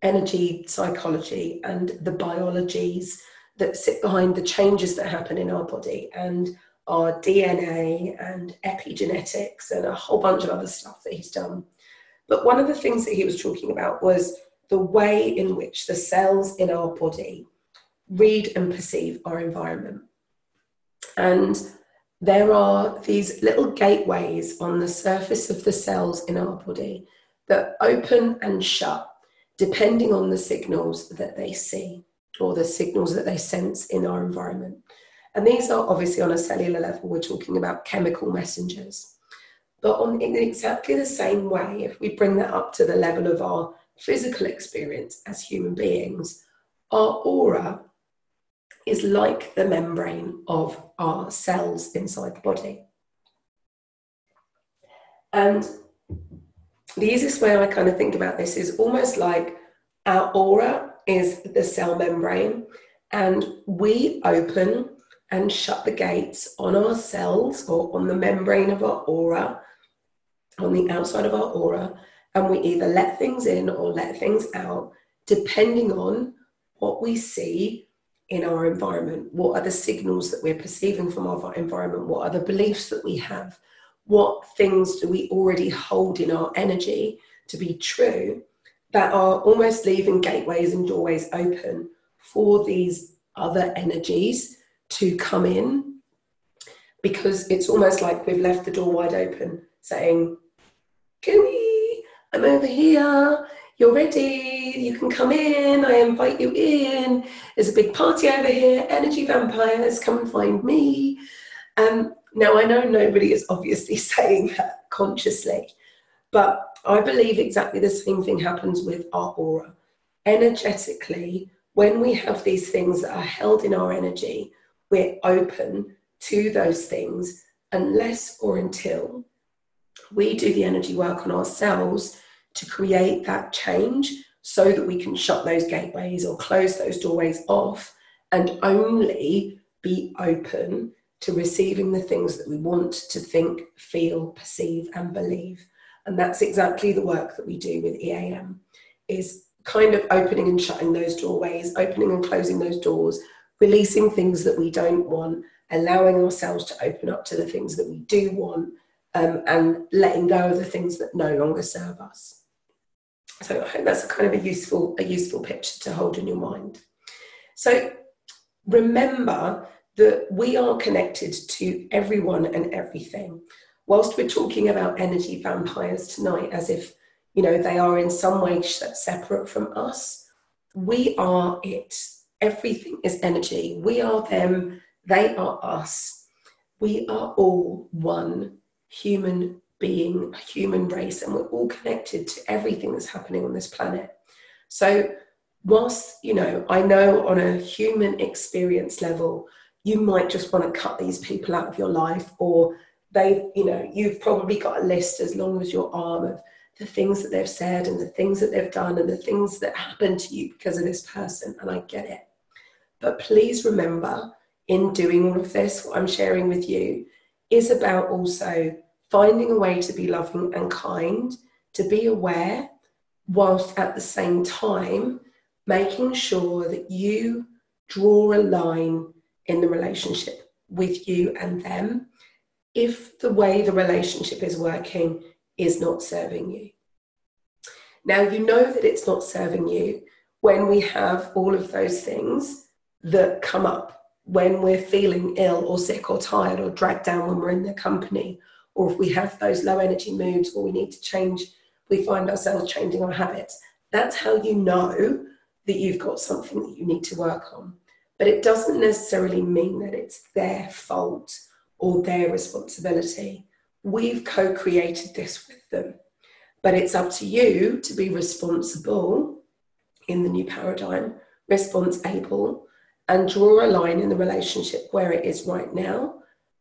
energy psychology and the biologies that sit behind the changes that happen in our body and our DNA and epigenetics and a whole bunch of other stuff that he's done. But one of the things that he was talking about was the way in which the cells in our body read and perceive our environment. And there are these little gateways on the surface of the cells in our body that open and shut depending on the signals that they see or the signals that they sense in our environment. And these are obviously on a cellular level, we're talking about chemical messengers. But in exactly the same way, if we bring that up to the level of our physical experience as human beings, our aura is like the membrane of our cells inside the body. And the easiest way I kind of think about this is almost like our aura is the cell membrane, and we open and shut the gates on our cells or on the membrane of our aura, on the outside of our aura, and we either let things in or let things out depending on what we see in our environment. What are the signals that we're perceiving from our environment? What are the beliefs that we have? What things do we already hold in our energy to be true that are almost leaving gateways and doorways open for these other energies to come in? Because it's almost like we've left the door wide open saying, Kumi, I'm over here, you're ready, you can come in, I invite you in, there's a big party over here, energy vampires, come and find me. Now I know nobody is obviously saying that consciously, but I believe exactly the same thing happens with our aura. Energetically, when we have these things that are held in our energy, we're open to those things unless or until we do the energy work on ourselves to create that change so that we can shut those gateways or close those doorways off and only be open to receiving the things that we want to think, feel, perceive and believe. And that's exactly the work that we do with EAM, is kind of opening and shutting those doorways, opening and closing those doors, releasing things that we don't want, allowing ourselves to open up to the things that we do want, and letting go of the things that no longer serve us. So I hope that's a kind of a useful picture to hold in your mind. So remember that we are connected to everyone and everything. Whilst we're talking about energy vampires tonight as if, you know, they are in some way separate from us, we are it. Everything is energy. We are them, they are us. We are all one human being, human race, and we're all connected to everything that's happening on this planet. So whilst, you know, I know on a human experience level, you might just want to cut these people out of your life, or you've probably got a list as long as your arm of the things that they've said and the things that they've done and the things that happened to you because of this person, and I get it. But please remember, in doing all of this, what I'm sharing with you is about also finding a way to be loving and kind, to be aware, whilst at the same time making sure that you draw a line in the relationship with you and them if the way the relationship is working is not serving you. Now, you know that it's not serving you when we have all of those things that come up, when we're feeling ill or sick or tired or dragged down when we're in their company, or if we have those low energy moods or we need to change, we find ourselves changing our habits. That's how you know that you've got something that you need to work on. But it doesn't necessarily mean that it's their fault or their responsibility. We've co-created this with them. But it's up to you to be responsible in the new paradigm, responsible, and draw a line in the relationship where it is right now,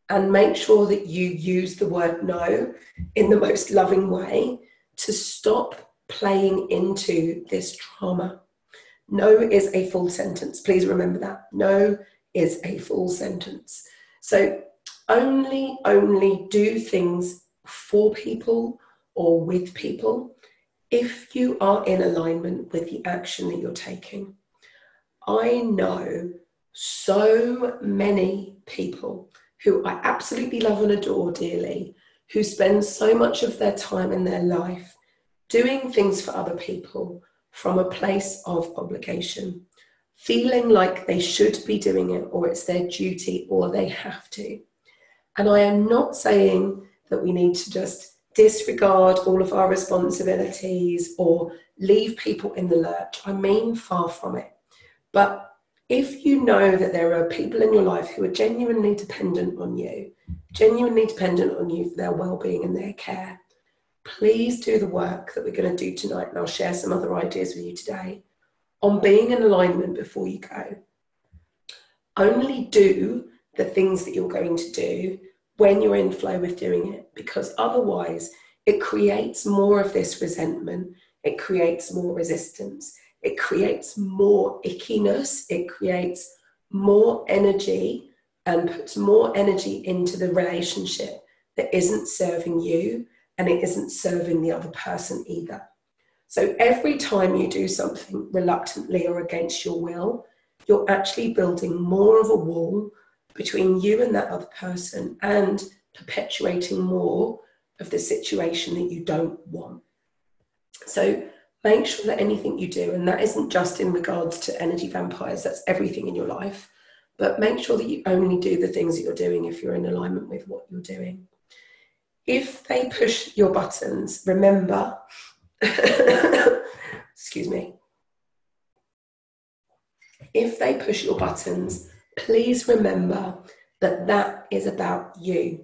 and make sure that you use the word no in the most loving way to stop playing into this trauma. No is a full sentence. Please remember that. No is a full sentence. So only do things for people or with people if you are in alignment with the action that you're taking. I know so many people who I absolutely love and adore dearly, who spend so much of their time in their life doing things for other people from a place of obligation, feeling like they should be doing it, or it's their duty, or they have to. And I am not saying that we need to just disregard all of our responsibilities or leave people in the lurch. I mean, far from it. But if you know that there are people in your life who are genuinely dependent on you for their well-being and their care, please do the work that we're going to do tonight, and I'll share some other ideas with you today on being in alignment before you go. Only do the things that you're going to do when you're in flow with doing it, because otherwise it creates more of this resentment, it creates more resistance, it creates more ickiness, it creates more energy and puts more energy into the relationship that isn't serving you, and it isn't serving the other person either. So every time you do something reluctantly or against your will, you're actually building more of a wall between you and that other person, and perpetuating more of the situation that you don't want. So make sure that anything you do, and that isn't just in regards to energy vampires, that's everything in your life, but make sure that you only do the things that you're doing if you're in alignment with what you're doing. If they push your buttons, remember, excuse me, if they push your buttons, please remember that that is about you.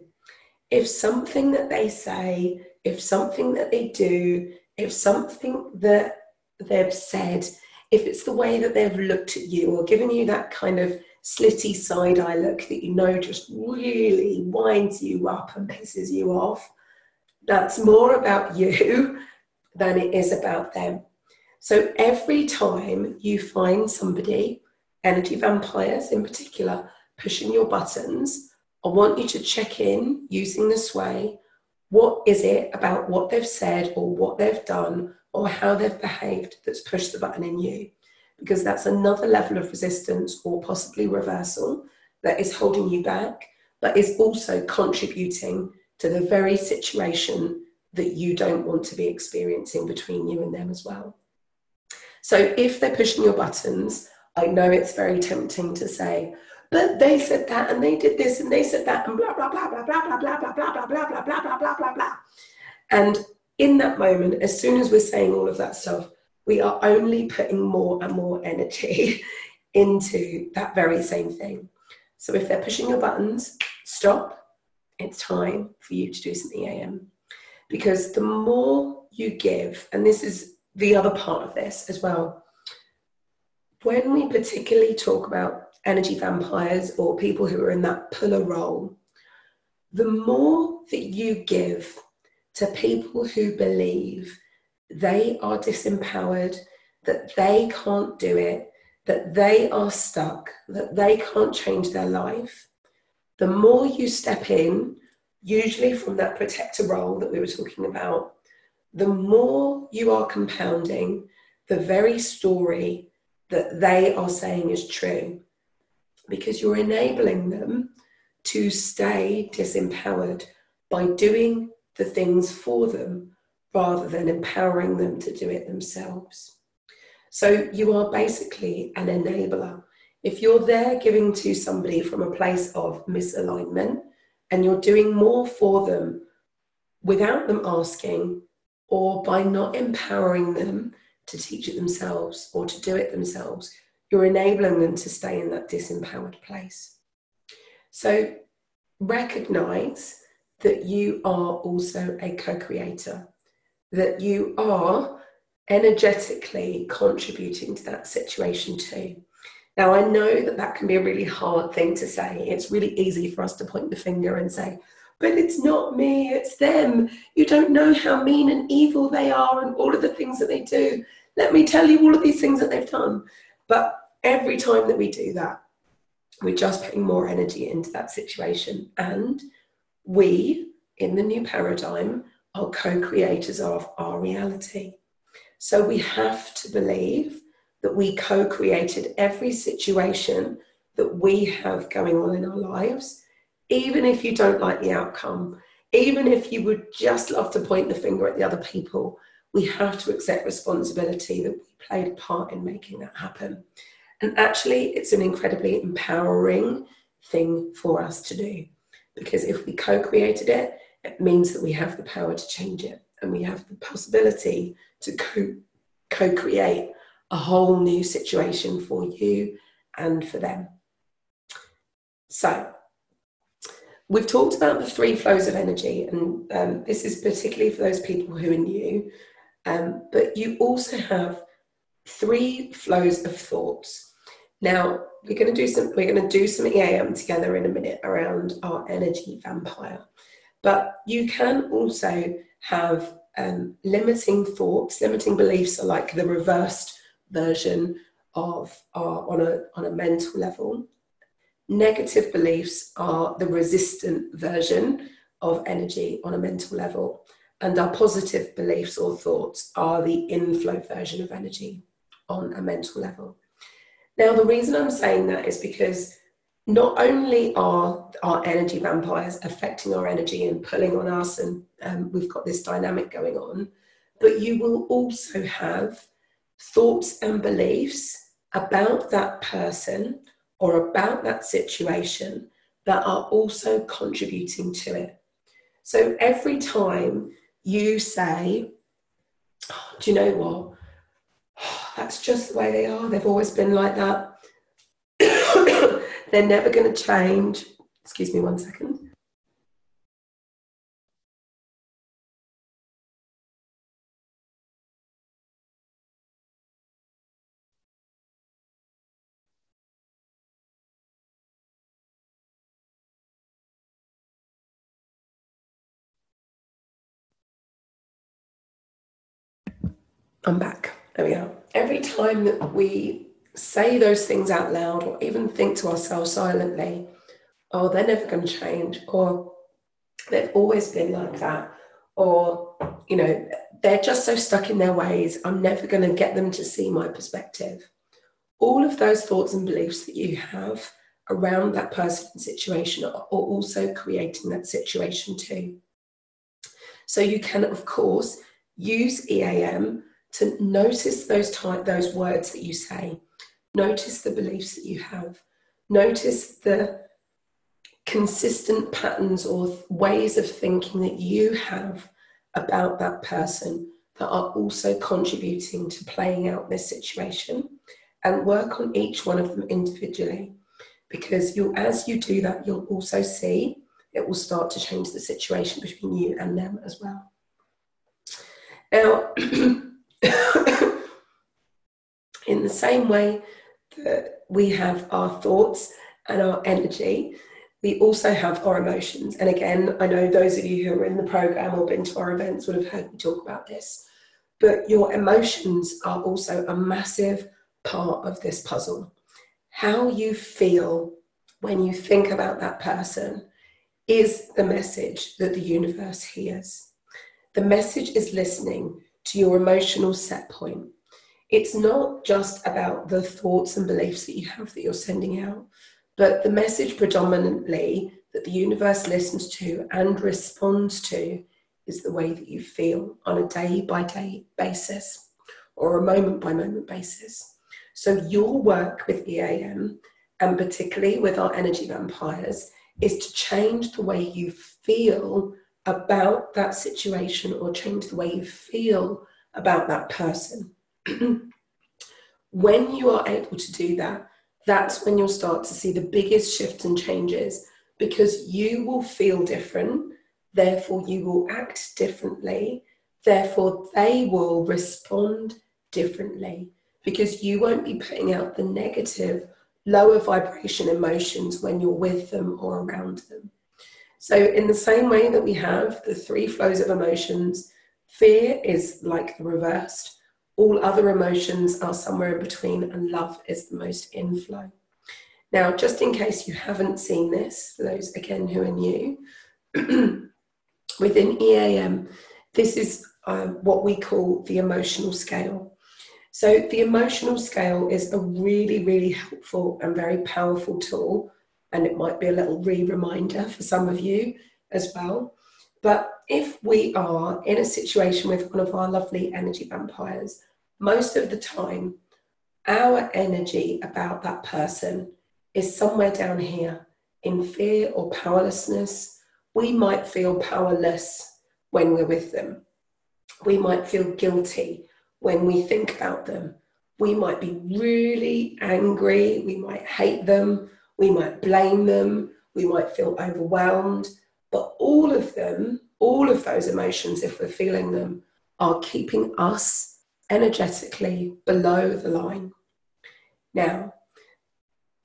If something that they say, if something that they do, if something that they've said, if it's the way that they've looked at you or given you that kind of slitty side eye look that you know just really winds you up and pisses you off, that's more about you than it is about them. So every time you find somebody, energy vampires in particular, pushing your buttons, I want you to check in using the sway. What is it about what they've said or what they've done or how they've behaved that's pushed the button in you? Because that's another level of resistance or possibly reversal that is holding you back, but is also contributing to the very situation that you don't want to be experiencing between you and them as well. So if they're pushing your buttons, I know it's very tempting to say, but they said that and they did this and they said that and blah, blah, blah, blah, blah, blah, blah, blah, blah, blah, blah, blah, blah, blah, blah, blah, blah. And in that moment, as soon as we're saying all of that stuff, we are only putting more and more energy into that very same thing. So if they're pushing your buttons, stop. It's time for you to do some EAM. Because the more you give, and this is the other part of this as well, when we particularly talk about energy vampires or people who are in that puller role, the more that you give to people who believe they are disempowered, that they can't do it, that they are stuck, that they can't change their life, the more you step in, usually from that protector role that we were talking about, the more you are compounding the very story that they are saying is true, because you're enabling them to stay disempowered by doing the things for them rather than empowering them to do it themselves. So you are basically an enabler. If you're there giving to somebody from a place of misalignment and you're doing more for them without them asking, or by not empowering them to teach it themselves or to do it themselves, you're enabling them to stay in that disempowered place. So recognize that you are also a co-creator, that you are energetically contributing to that situation too. Now, I know that that can be a really hard thing to say. It's really easy for us to point the finger and say, but it's not me, it's them. You don't know how mean and evil they are and all of the things that they do. Let me tell you all of these things that they've done. But every time that we do that, we're just putting more energy into that situation. And we, in the new paradigm, are co-creators of our reality. So we have to believe that we co-created every situation that we have going on in our lives, even if you don't like the outcome, even if you would just love to point the finger at the other people, we have to accept responsibility that we played a part in making that happen. And actually, it's an incredibly empowering thing for us to do, because if we co-created it, it means that we have the power to change it, and we have the possibility to co-create a whole new situation for you and for them. So, we've talked about the 3 flows of energy, and this is particularly for those people who are new, but you also have 3 flows of thoughts. Now, we're going to do some EAM together in a minute around our energy vampire, but you can also have limiting thoughts. Limiting beliefs are like the reversed version of on a mental level. Negative beliefs are the resistant version of energy on a mental level, and our positive beliefs or thoughts are the inflow version of energy on a mental level. Now, the reason I'm saying that is because not only are our energy vampires affecting our energy and pulling on us, and we've got this dynamic going on, but you will also have thoughts and beliefs about that person or about that situation that are also contributing to it. So every time you say, oh, do you know what? That's just the way they are. They've always been like that. They're never going to change. Excuse me 1 second. I'm back. There we are. Every time that we say those things out loud, or even think to ourselves silently, oh, they're never going to change, or they've always been like that, or, you know, they're just so stuck in their ways, I'm never going to get them to see my perspective. All of those thoughts and beliefs that you have around that person and situation are also creating that situation too. So you can, of course, use EAM to notice those words that you say, notice the beliefs that you have, notice the consistent patterns or ways of thinking that you have about that person that are also contributing to playing out this situation, and work on each one of them individually, because as you do that, you'll also see it will start to change the situation between you and them as well. Now, in the same way that we have our thoughts and our energy, we also have our emotions. And again, I know those of you who are in the program or been to our events would have heard me talk about this, but your emotions are also a massive part of this puzzle. How you feel when you think about that person is the message that the universe hears. The message is listening to your emotional set point. It's not just about the thoughts and beliefs that you have that you're sending out, but the message predominantly that the universe listens to and responds to is the way that you feel on a day-by-day basis or a moment-by-moment basis. So your work with EAM, and particularly with our energy vampires, is to change the way you feel about that situation or change the way you feel about that person. When you are able to do that, that's when you'll start to see the biggest shifts and changes, because you will feel different, therefore you will act differently, therefore they will respond differently, because you won't be putting out the negative lower vibration emotions when you're with them or around them. So in the same way that we have the 3 flows of emotions, fear is like the reversed. All other emotions are somewhere in between, and love is the most inflow. Now, just in case you haven't seen this, for those, again, who are new, within EAM, this is what we call the emotional scale. So the emotional scale is a really, really helpful and very powerful tool, and it might be a little reminder for some of you as well. But if we are in a situation with one of our lovely energy vampires, most of the time, our energy about that person is somewhere down here in fear or powerlessness. We might feel powerless when we're with them. We might feel guilty when we think about them. We might be really angry. We might hate them. We might blame them. We might feel overwhelmed. But all of them, all of those emotions, if we're feeling them, are keeping us energetically below the line. Now,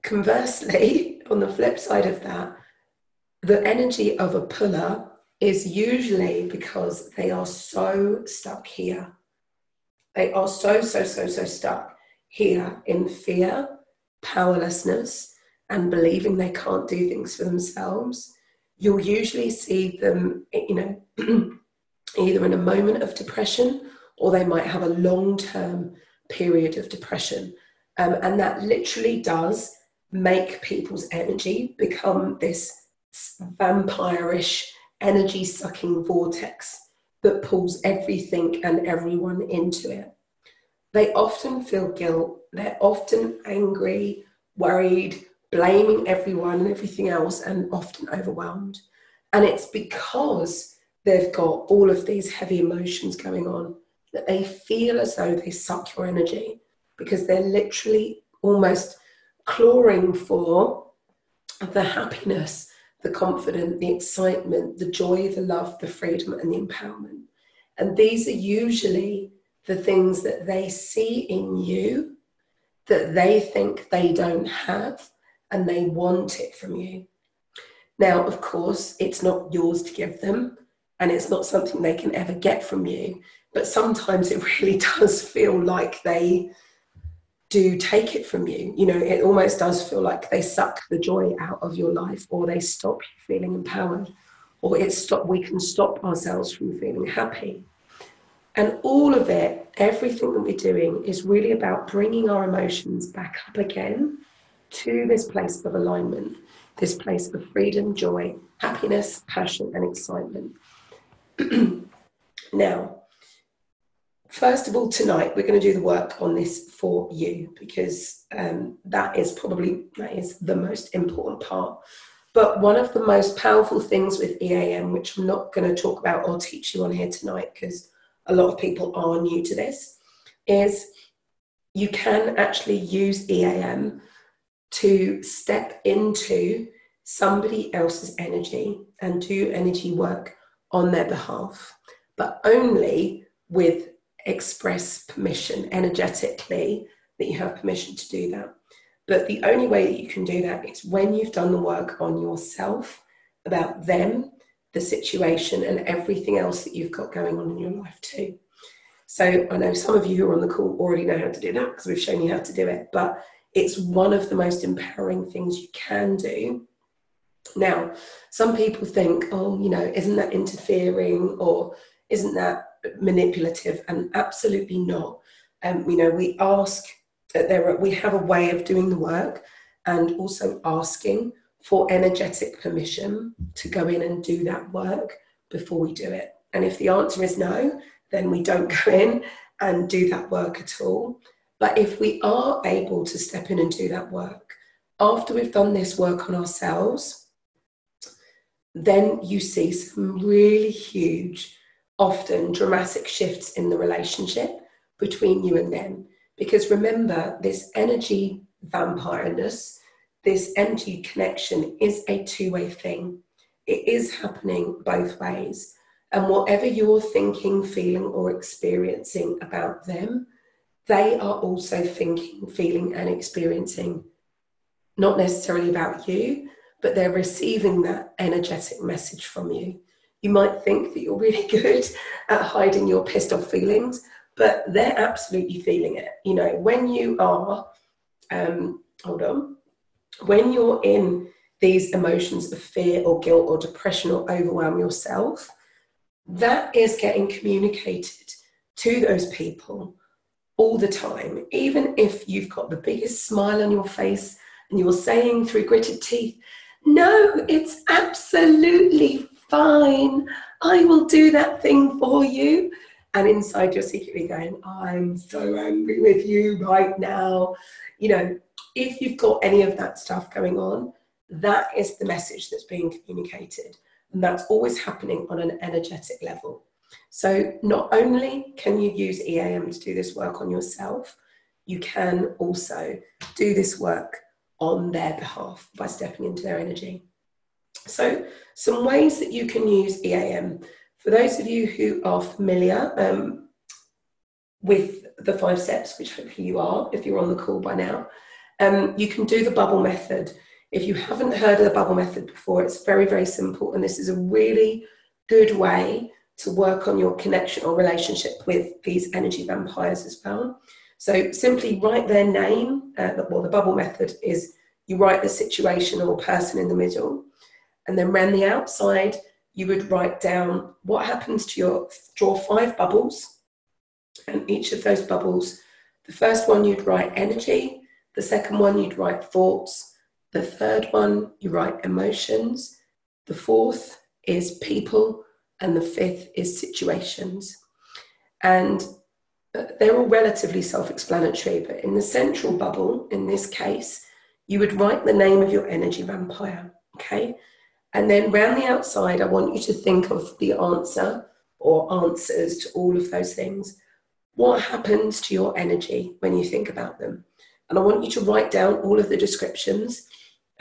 conversely, on the flip side of that, the energy of a puller is usually because they are so stuck here. They are so stuck here in fear, powerlessness, and believing they can't do things for themselves. You'll usually see them, either in a moment of depression, or they might have a long-term period of depression. And that literally does make people's energy become this vampirish, energy-sucking vortex that pulls everything and everyone into it. They often feel guilt. They're often angry, worried, blaming everyone and everything else, and often overwhelmed. And it's because they've got all of these heavy emotions going on that they feel as though they suck your energy, because they're literally almost clawing for the happiness, the confidence, the excitement, the joy, the love, the freedom, and the empowerment. And these are usually the things that they see in you that they think they don't have, and they want it from you. Now, of course, it's not yours to give them, and it's not something they can ever get from you, but sometimes it really does feel like they do take it from you. It almost does feel like they suck the joy out of your life, or they stop you feeling empowered, or we can stop ourselves from feeling happy. And all of it, everything that we're doing, is really about bringing our emotions back up again to this place of alignment, this place of freedom, joy, happiness, passion, and excitement. Now, first of all, tonight, we're going to do the work on this for you, because that is the most important part. But one of the most powerful things with EAM, which I'm not going to talk about or teach you on here tonight, because a lot of people are new to this, is you can actually use EAM to step into somebody else's energy and do energy work on their behalf, but only with express permission energetically, that you have permission to do that. But the only way that you can do that is when you've done the work on yourself, about them, the situation, and everything else that you've got going on in your life too. So I know some of you who are on the call already know how to do that, because we've shown you how to do it, but it's one of the most empowering things you can do. Now, some people think, isn't that interfering, or isn't that manipulative? And absolutely not. We ask that we have a way of doing the work, and also asking for energetic permission to go in and do that work before we do it. And if the answer is no, then we don't go in and do that work at all. But if we are able to step in and do that work, after we've done this work on ourselves, then you see some really huge, often dramatic shifts in the relationship between you and them. Because remember, this energy vampireness, this energy connection is a two-way thing. It is happening both ways. And whatever you're thinking, feeling, or experiencing about them, they are also thinking, feeling, and experiencing not necessarily about you, but they're receiving that energetic message from you. You might think that you're really good at hiding your pissed off feelings, but they're absolutely feeling it. You know, when you are, when you're in these emotions of fear or guilt or depression or overwhelm yourself, that is getting communicated to those people all the time. Even if you've got the biggest smile on your face and you're saying through gritted teeth, no, it's absolutely fine, I will do that thing for you. And inside you're secretly going, I'm so angry with you right now. You know, if you've got any of that stuff going on, that is the message that's being communicated. And that's always happening on an energetic level. So not only can you use EAM to do this work on yourself, you can also do this work on their behalf by stepping into their energy. So some ways that you can use EAM. For those of you who are familiar with the 5 steps, which hopefully you are, if you're on the call by now, you can do the bubble method. If you haven't heard of the bubble method before, it's very, very simple. And this is a really good way to work on your connection or relationship with these energy vampires as well. So simply write their name. Well, the bubble method is you write the situation or person in the middle. And then around the outside, you would write down what happens to draw 5 bubbles. And each of those bubbles, the first one you'd write energy. The second one you'd write thoughts. The third one, you write emotions. The fourth is people. And the fifth is situations. And they're all relatively self-explanatory, but in the central bubble, in this case, you would write the name of your energy vampire, okay? And then round the outside, I want you to think of the answer or answers to all of those things. What happens to your energy when you think about them? And I want you to write down all of the descriptions.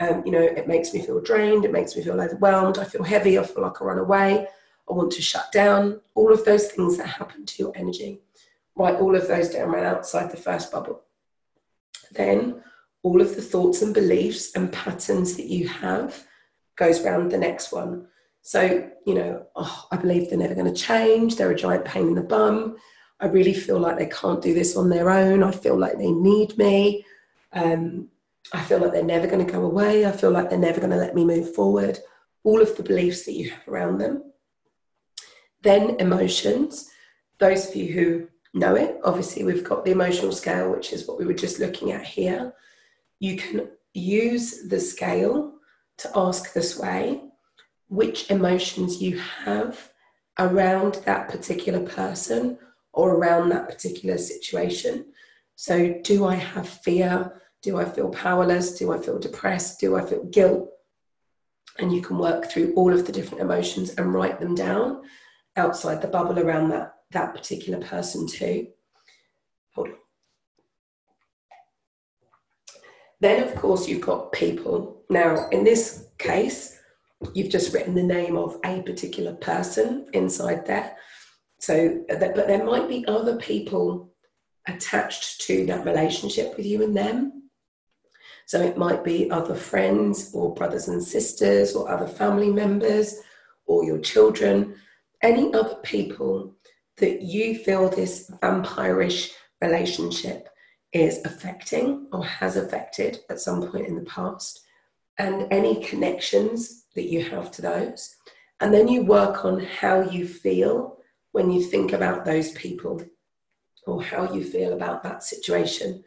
You know, it makes me feel drained, it makes me feel overwhelmed, I feel heavy, I feel like I run away, I want to shut down, all of those things that happen to your energy. Write all of those down right outside the first bubble. Then all of the thoughts and beliefs and patterns that you have goes round the next one. So, you know, I believe they're never going to change, they're a giant pain in the bum, I really feel like they can't do this on their own, I feel like they need me, I feel like they're never going to go away, I feel like they're never going to let me move forward. All of the beliefs that you have around them. Then emotions. Those of you who know it, obviously we've got the emotional scale, which is what we were just looking at here. You can use the scale to ask this way, which emotions you have around that particular person or around that particular situation. So do I have fear? Do I feel powerless? Do I feel depressed? Do I feel guilt? And you can work through all of the different emotions and write them down outside the bubble around that particular person too. Hold on. Then, of course, you've got people. Now, in this case, you've just written the name of a particular person inside there. So, but there might be other people attached to that relationship with you and them. So it might be other friends or brothers and sisters or other family members or your children, any other people that you feel this vampirish relationship is affecting or has affected at some point in the past, and any connections that you have to those. And then you work on how you feel when you think about those people or how you feel about that situation.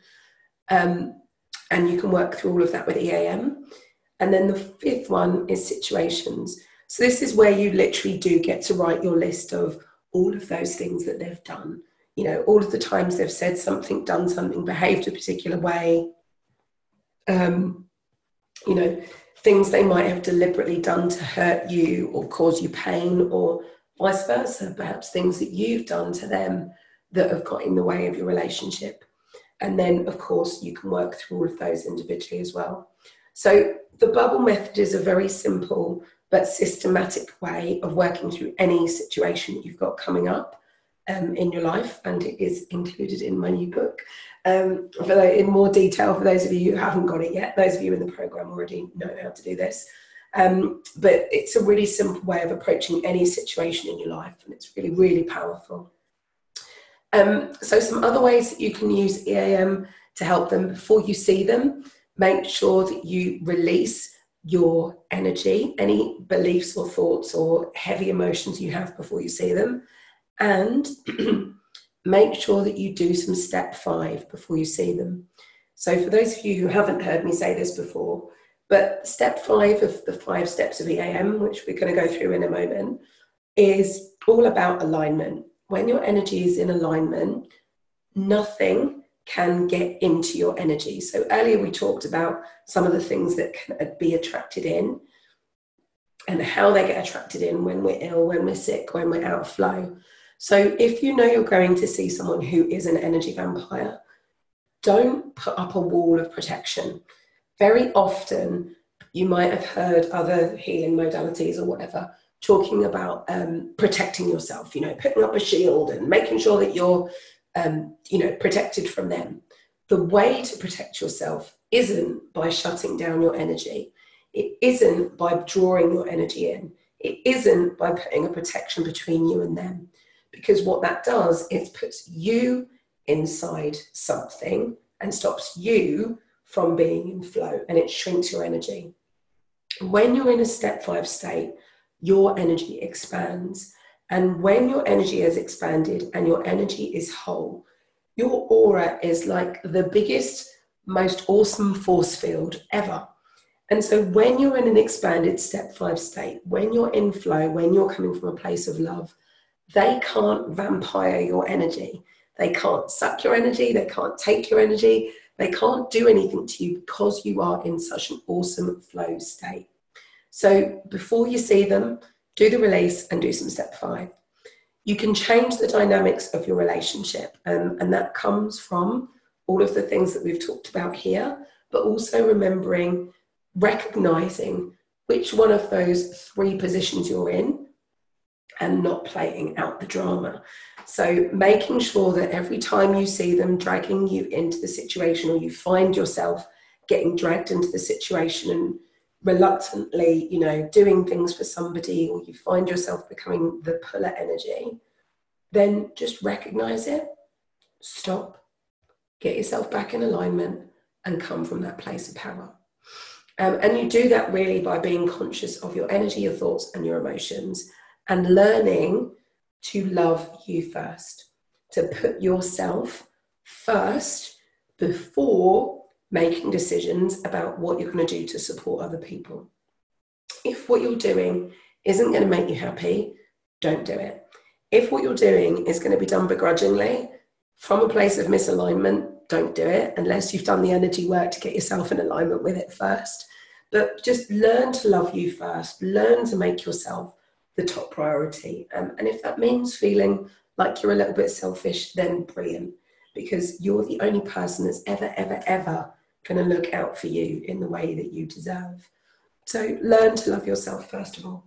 And you can work through all of that with EAM. And then the 5th one is situations. So this is where you literally do get to write your list of all of those things that they've done. You know, all of the times they've said something, done something, behaved a particular way. You know, things they might have deliberately done to hurt you or cause you pain, or vice versa, perhaps things that you've done to them that have got in the way of your relationship. And then, of course, you can work through all of those individually as well. So the bubble method is a very simple but systematic way of working through any situation that you've got coming up in your life, and it is included in my new book. in more detail, for those of you who haven't got it yet. Those of you in the program already know how to do this. But it's a really simple way of approaching any situation in your life, and it's really, really powerful. So some other ways that you can use EAM to help them: before you see them, make sure that you release your energy, any beliefs or thoughts or heavy emotions you have before you see them, and make sure that you do some step 5 before you see them. So for those of you who haven't heard me say this before, but step 5 of the 5 steps of EAM, which we're going to go through in a moment, is all about alignment. When your energy is in alignment, nothing can get into your energy. So earlier we talked about some of the things that can be attracted in and how they get attracted in when we're ill, when we're sick, when we're out of flow. So if you know you're going to see someone who is an energy vampire, don't put up a wall of protection. Very often you might have heard other healing modalities or whatever talking about protecting yourself, putting up a shield and making sure that you're protected from them. The way to protect yourself isn't by shutting down your energy. It isn't by drawing your energy in. It isn't by putting a protection between you and them. Because what that does is puts you inside something and stops you from being in flow, and it shrinks your energy. When you're in a step 5 state, your energy expands. And when your energy is expanded and your energy is whole, your aura is like the biggest, most awesome force field ever. And so when you're in an expanded step 5 state, when you're in flow, when you're coming from a place of love, they can't vampire your energy. They can't suck your energy. They can't take your energy. They can't do anything to you because you are in such an awesome flow state. So before you see them, do the release and do some step 5. You can change the dynamics of your relationship, and that comes from all of the things that we've talked about here, but also remembering, recognizing which one of those 3 positions you're in and not playing out the drama. So making sure that every time you see them dragging you into the situation, or you find yourself getting dragged into the situation and reluctantly, doing things for somebody, or you find yourself becoming the puller energy, then just recognize it, stop, get yourself back in alignment, and come from that place of power. And you do that really by being conscious of your energy, your thoughts, and your emotions, and learning to love you first, to put yourself first before making decisions about what you're going to do to support other people. If what you're doing isn't going to make you happy, don't do it. If what you're doing is going to be done begrudgingly, from a place of misalignment, don't do it unless you've done the energy work to get yourself in alignment with it first. But just learn to love you first. Learn to make yourself the top priority. And if that means feeling like you're a little bit selfish, then brilliant, because you're the only person that's ever going to look out for you in the way that you deserve. So learn to love yourself first of all.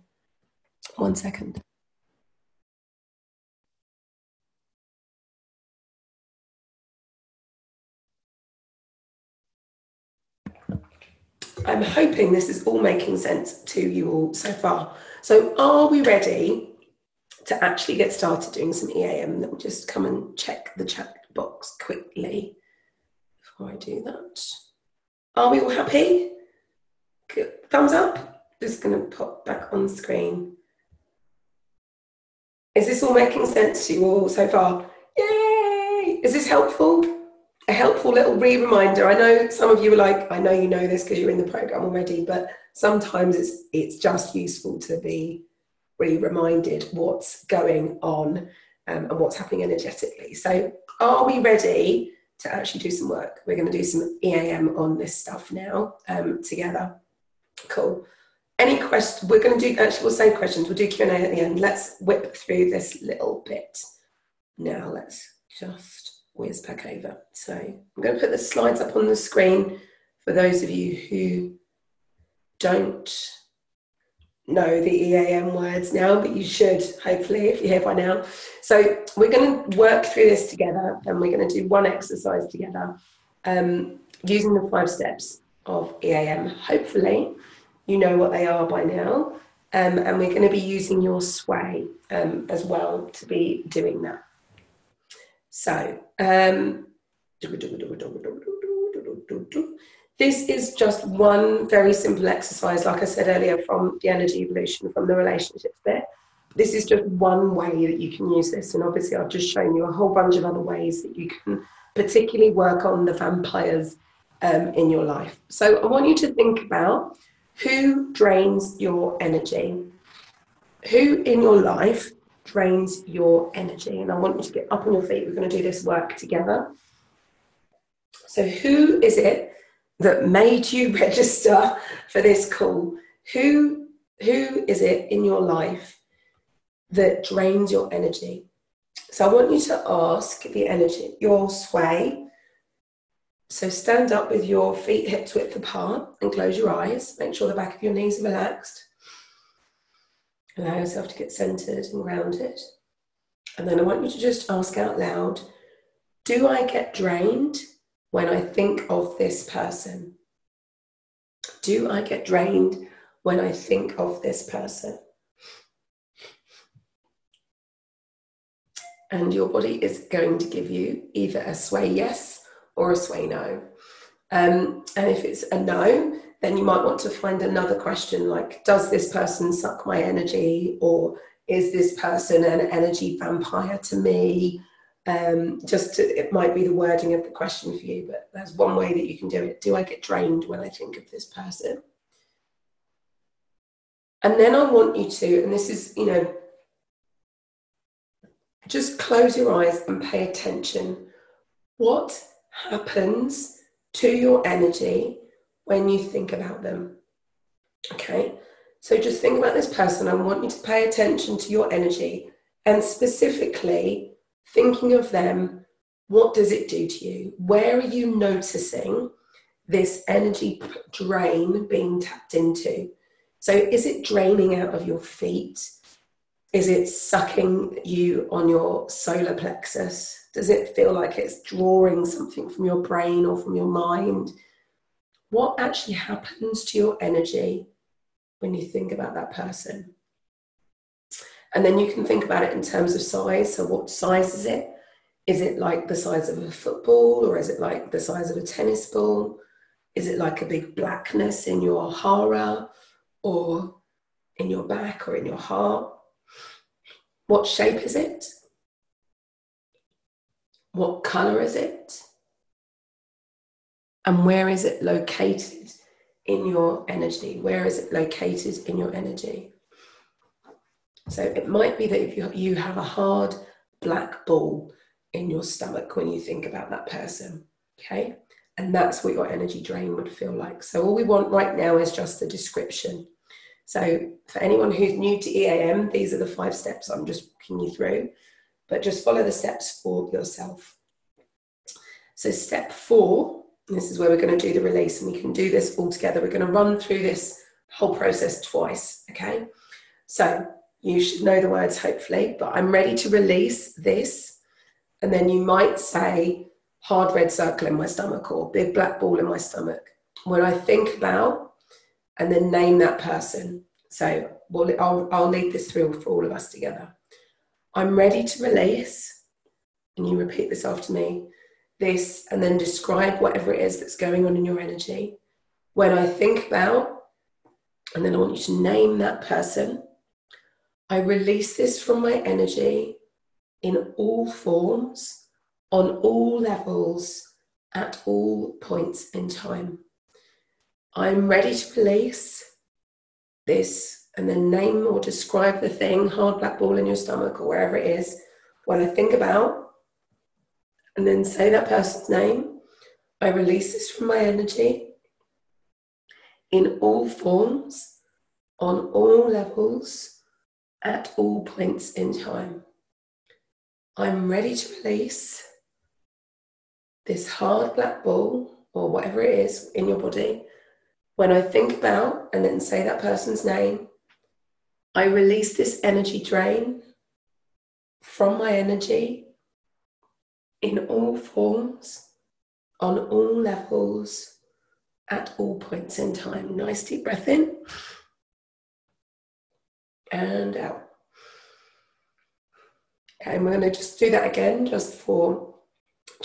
1 second. I'm hoping this is all making sense to you all so far. So are we ready to actually get started doing some EAM? Let me just come and check the chat box quickly before I do that. Are we all happy? Good. Thumbs up. Just going to pop back on screen. Is this all making sense to you all so far? Yay! Is this helpful? A helpful little reminder. I know some of you are like, I know you know this because you're in the program already, but sometimes it's just useful to be really reminded what's going on and what's happening energetically. So are we ready to actually do some work? We're going to do some EAM on this stuff now together. Cool. Any questions? We're going to do, actually we'll save questions. We'll do Q&A at the end. Let's whip through this little bit. Now let's just whiz back over. So I'm going to put the slides up on the screen for those of you who don't know the EAM words now, but you should, hopefully, if you're here by now. So we're going to work through this together, and we're going to do one exercise together using the 5 steps of EAM. Hopefully, you know what they are by now, and we're going to be using your sway as well to be doing that. So, this is just one very simple exercise, like I said earlier, from the energy evolution, from the relationships bit. This is just one way that you can use this. And obviously I've just shown you a whole bunch of other ways that you can particularly work on the vampires in your life. So I want you to think about who drains your energy. Who in your life drains your energy? And I want you to get up on your feet. We're going to do this work together. So who is it that made you register for this call? Who is it in your life that drains your energy? So I want you to ask the energy, your sway. So stand up with your feet hips width apart and close your eyes. Make sure the back of your knees are relaxed. Allow yourself to get centered and grounded. And then I want you to just ask out loud, do I get drained when I think of this person? Do I get drained when I think of this person? And your body is going to give you either a sway yes or a sway no. And if it's a no, then you might want to find another question like, does this person suck my energy? Or is this person an energy vampire to me? It might be the wording of the question for you, but that's one way that you can do it. Do I get drained when I think of this person? And then I want you to, and this is, just close your eyes and pay attention. What happens to your energy when you think about them? Okay, so just think about this person. I want you to pay attention to your energy, and specifically thinking of them, what does it do to you? Where are you noticing this energy drain being tapped into? So is it draining out of your feet? Is it sucking you on your solar plexus? Does it feel like it's drawing something from your brain or from your mind? What actually happens to your energy when you think about that person? And then you can think about it in terms of size. So what size is it? Is it like the size of a football, or is it like the size of a tennis ball? Is it like a big blackness in your hara, or in your back, or in your heart? What shape is it? What color is it? And where is it located in your energy? Where is it located in your energy? So it might be that if you have a hard black ball in your stomach when you think about that person, okay? And that's what your energy drain would feel like. So all we want right now is just the description. So for anyone who's new to EAM, these are the 5 steps I'm just walking you through, but just follow the steps for yourself. So step 4, this is where we're going to do the release, and we can do this all together. We're going to run through this whole process twice, okay? So you should know the words, hopefully, but I'm ready to release this. And then you might say, hard red circle in my stomach, or big black ball in my stomach. When I think about, and then name that person. So I'll lead this through for all of us together. I'm ready to release, and you repeat this after me, this, and then describe whatever it is that's going on in your energy. When I think about, and then I want you to name that person, I release this from my energy in all forms, on all levels, at all points in time. I'm ready to release this, and then name or describe the thing, hard black ball in your stomach or wherever it is, when I think about, and then say that person's name. I release this from my energy in all forms, on all levels, at all points in time. I'm ready to release this hard black ball or whatever it is in your body when I think about, and then say that person's name. I release this energy drain from my energy in all forms, on all levels, at all points in time. Nice deep breath in and out. Okay, and we're going to just do that again, just for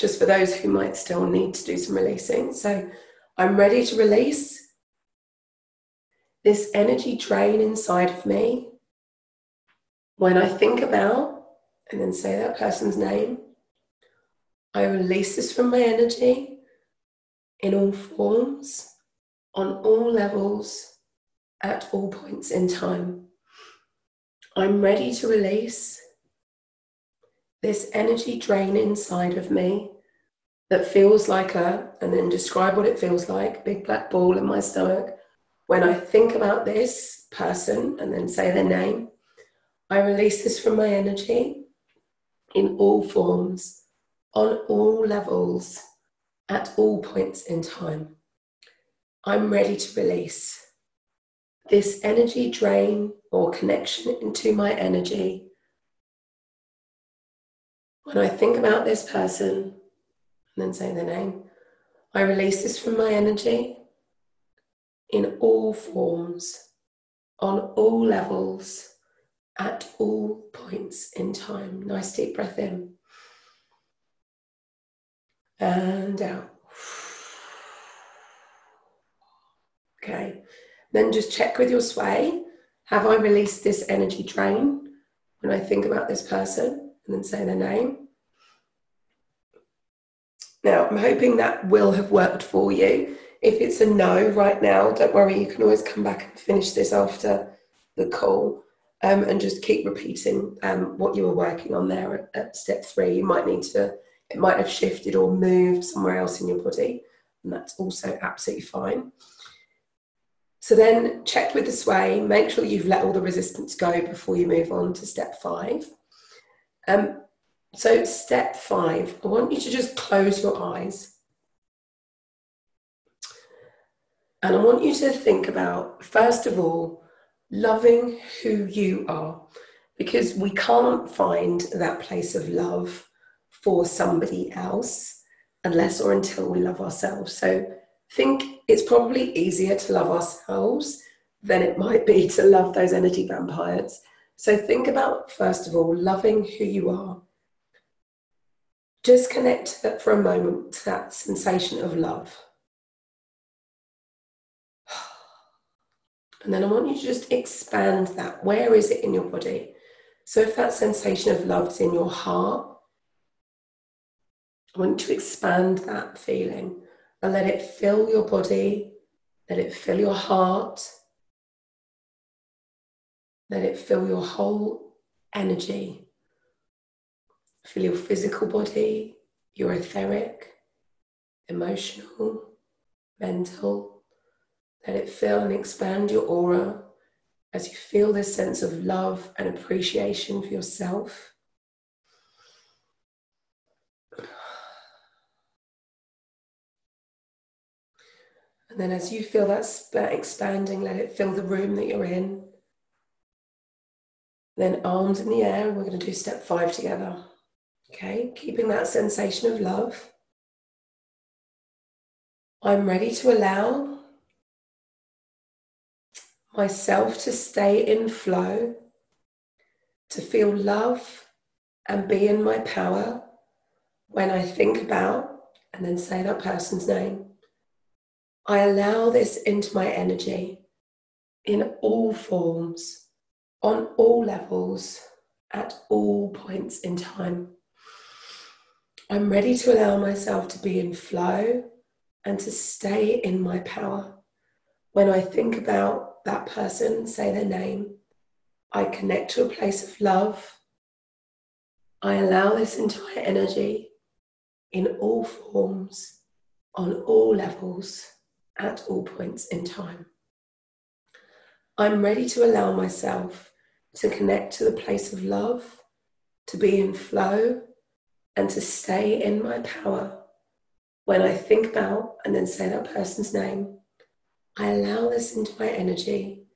those who might still need to do some releasing. So I'm ready to release this energy drain inside of me. When I think about, and then say that person's name, I release this from my energy in all forms, on all levels, at all points in time. I'm ready to release this energy drain inside of me that feels like and then describe what it feels like, big black ball in my stomach. When I think about this person, and then say their name, I release this from my energy in all forms, on all levels, at all points in time. I'm ready to release this energy drain or connection into my energy. When I think about this person, and then say their name, I release this from my energy in all forms, on all levels, at all points in time. Nice deep breath in and out. Okay, then just check with your sway. Have I released this energy drain when I think about this person? And then say their name. Now, I'm hoping that will have worked for you. If it's a no right now, don't worry, you can always come back and finish this after the call, and just keep repeating what you were working on there at step 3. You might need to, it might have shifted or moved somewhere else in your body, and that's also absolutely fine. So then check with the sway, make sure you've let all the resistance go before you move on to step 5. So step 5, I want you to just close your eyes. And I want you to think about, first of all, loving who you are, because we can't find that place of love for somebody else unless or until we love ourselves. So think it's probably easier to love ourselves than it might be to love those energy vampires. So think about, first of all, loving who you are. Just connect for a moment to that sensation of love. And then I want you to just expand that. Where is it in your body? So if that sensation of love is in your heart, I want you to expand that feeling and let it fill your body, let it fill your heart, let it fill your whole energy. Feel your physical body, your etheric, emotional, mental. Let it fill and expand your aura as you feel this sense of love and appreciation for yourself. And then as you feel that expanding, let it fill the room that you're in. Then arms in the air, and we're going to do step 5 together. Okay, keeping that sensation of love. I'm ready to allow myself to stay in flow, to feel love and be in my power when I think about, and then say that person's name. I allow this into my energy in all forms, on all levels, at all points in time. I'm ready to allow myself to be in flow and to stay in my power. When I think about that person, say their name, I connect to a place of love. I allow this into my energy in all forms, on all levels, at all points in time. I'm ready to allow myself to connect to the place of love, to be in flow, and to stay in my power. When I think about and then say that person's name, I allow this into my energy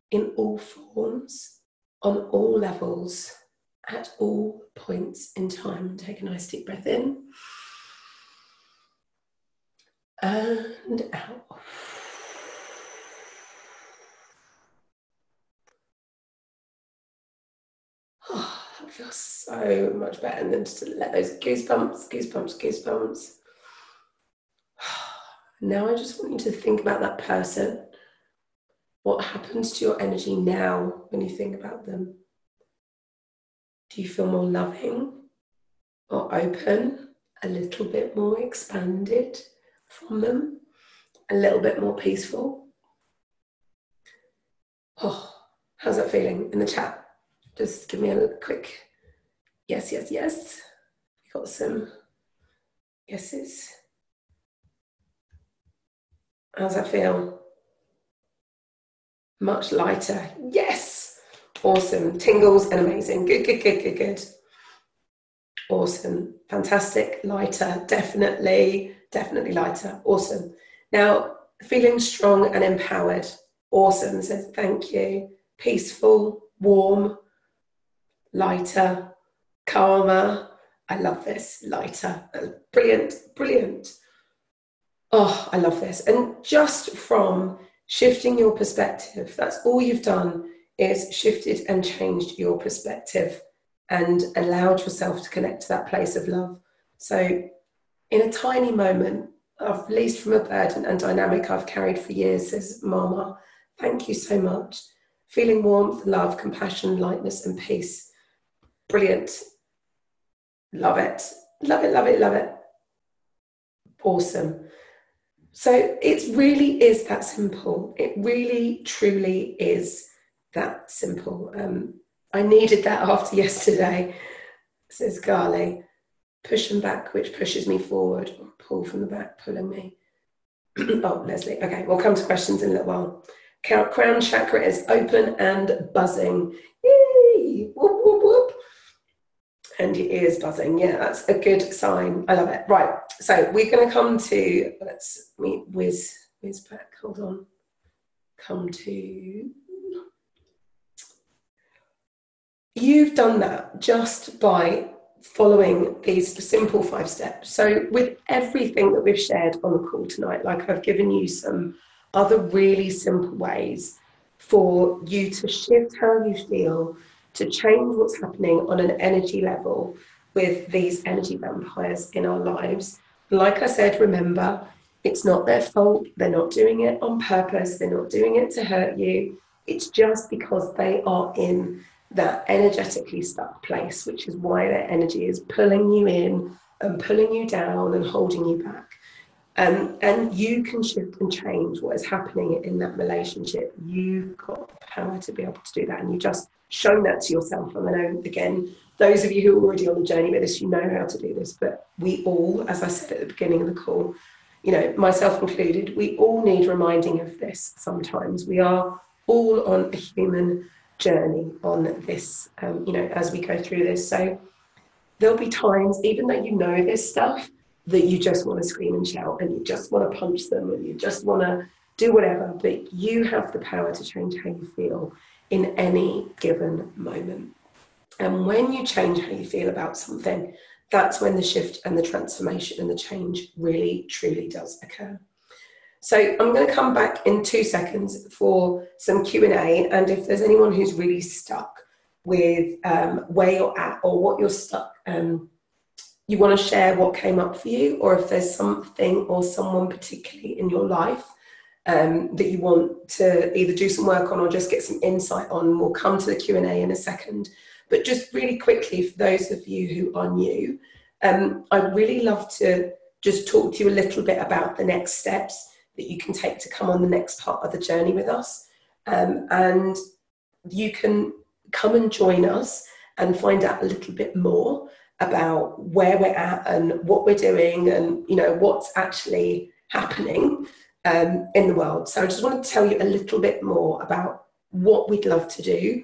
in all forms, on all levels, at all points in time. Take a nice deep breath in and out. Oh, that feels so much better. And then just to let those goosebumps. Now I just want you to think about that person. What happens to your energy now when you think about them? Do you feel more loving or open, a little bit more expanded from them, a little bit more peaceful? Oh, how's that feeling in the chat? Just give me a quick yes. We got some yeses. How's that feel? Much lighter. Yes. Awesome. Tingles and amazing. Good. Awesome. Fantastic. Lighter. Definitely lighter. Awesome. Now, feeling strong and empowered. Awesome. So thank you. Peaceful, warm, lighter, calmer. I love this. Lighter. Brilliant. Oh, I love this. And just from shifting your perspective, that's all you've done, is shifted and changed your perspective and allowed yourself to connect to that place of love. So in a tiny moment, I've released from a burden and dynamic I've carried for years, says Mama. Thank you so much. Feeling warmth, love, compassion, lightness and peace. Brilliant. Love it. Awesome. So it really is that simple. It really, truly is that simple. I needed that after yesterday, says Garley. Push and back, which pushes me forward, or pull from the back, pulling me. Oh, Leslie. Okay, we'll come to questions in a little while. Crown chakra is open and buzzing. Yay! Whoop, whoop, whoop. And your ears buzzing. Yeah, that's a good sign. I love it. Right, so we're going to come to, let's whiz back. Hold on. Come to, you've done that just by following these simple 5 steps. So with everything that we've shared on the call tonight, like I've given you some other really simple ways for you to shift how you feel, to change what's happening on an energy level with these energy vampires in our lives. Like I said, remember, it's not their fault. They're not doing it on purpose. They're not doing it to hurt you. It's just because they are in that energetically stuck place, which is why their energy is pulling you in and pulling you down and holding you back. And you can shift and change what is happening in that relationship. You've got the power to be able to do that, and you've just shown that to yourself. And I know, again, those of you who are already on the journey with this, you know how to do this, but we all, as I said at the beginning of the call, you know, myself included, we all need reminding of this sometimes. We are all on a human journey on this, you know, as we go through this. So there'll be times, even though you know this stuff, that you just want to scream and shout and you just want to punch them and you just want to do whatever, but you have the power to change how you feel in any given moment. And when you change how you feel about something, that's when the shift and the transformation and the change really, truly does occur. So I'm going to come back in 2 seconds for some Q&A, and if there's anyone who's really stuck with where you're at or what you're stuck, you want to share what came up for you, or if there's something or someone particularly in your life that you want to either do some work on or just get some insight on, we'll come to the Q&A in a second. But just really quickly, for those of you who are new, I'd really love to just talk to you a little bit about the next steps that you can take to come on the next part of the journey with us. And you can come and join us and find out a little bit more about where we're at and what we're doing and, you know, what's actually happening in the world. So I just want to tell you a little bit more about what we'd love to do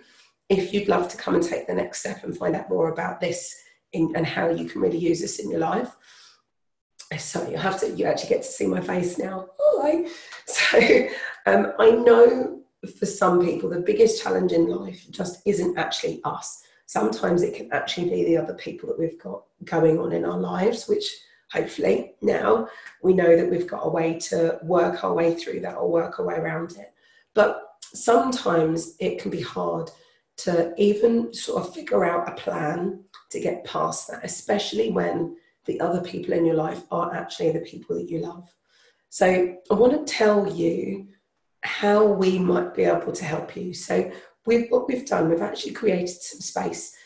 if you'd love to come and take the next step and find out more about this and how you can really use this in your life. So you actually get to see my face now. Hi. So I know for some people, the biggest challenge in life just isn't actually us. Sometimes it can actually be the other people that we've got going on in our lives, which hopefully now we know that we've got a way to work our way through that or work our way around it. But sometimes it can be hard to even sort of figure out a plan to get past that, especially when the other people in your life are actually the people that you love. So I want to tell you how we might be able to help you. So what we've done, we've actually created some space,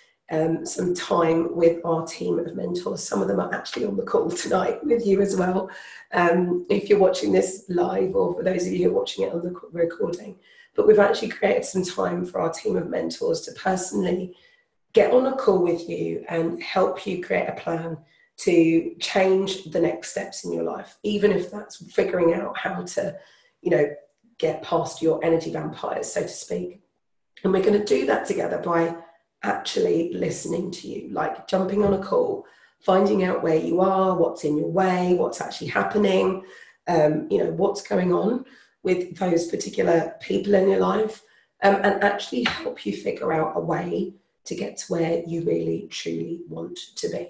some time with our team of mentors. Some of them are actually on the call tonight with you as well. If you're watching this live, or for those of you who are watching it on the recording, but we've actually created some time for our team of mentors to personally get on a call with you and help you create a plan to change the next steps in your life, even if that's figuring out how to, get past your energy vampires, so to speak. And we're going to do that together by actually listening to you, like jumping on a call, finding out where you are, what's in your way, what's actually happening, what's going on with those particular people in your life, and actually help you figure out a way to get to where you really, truly want to be.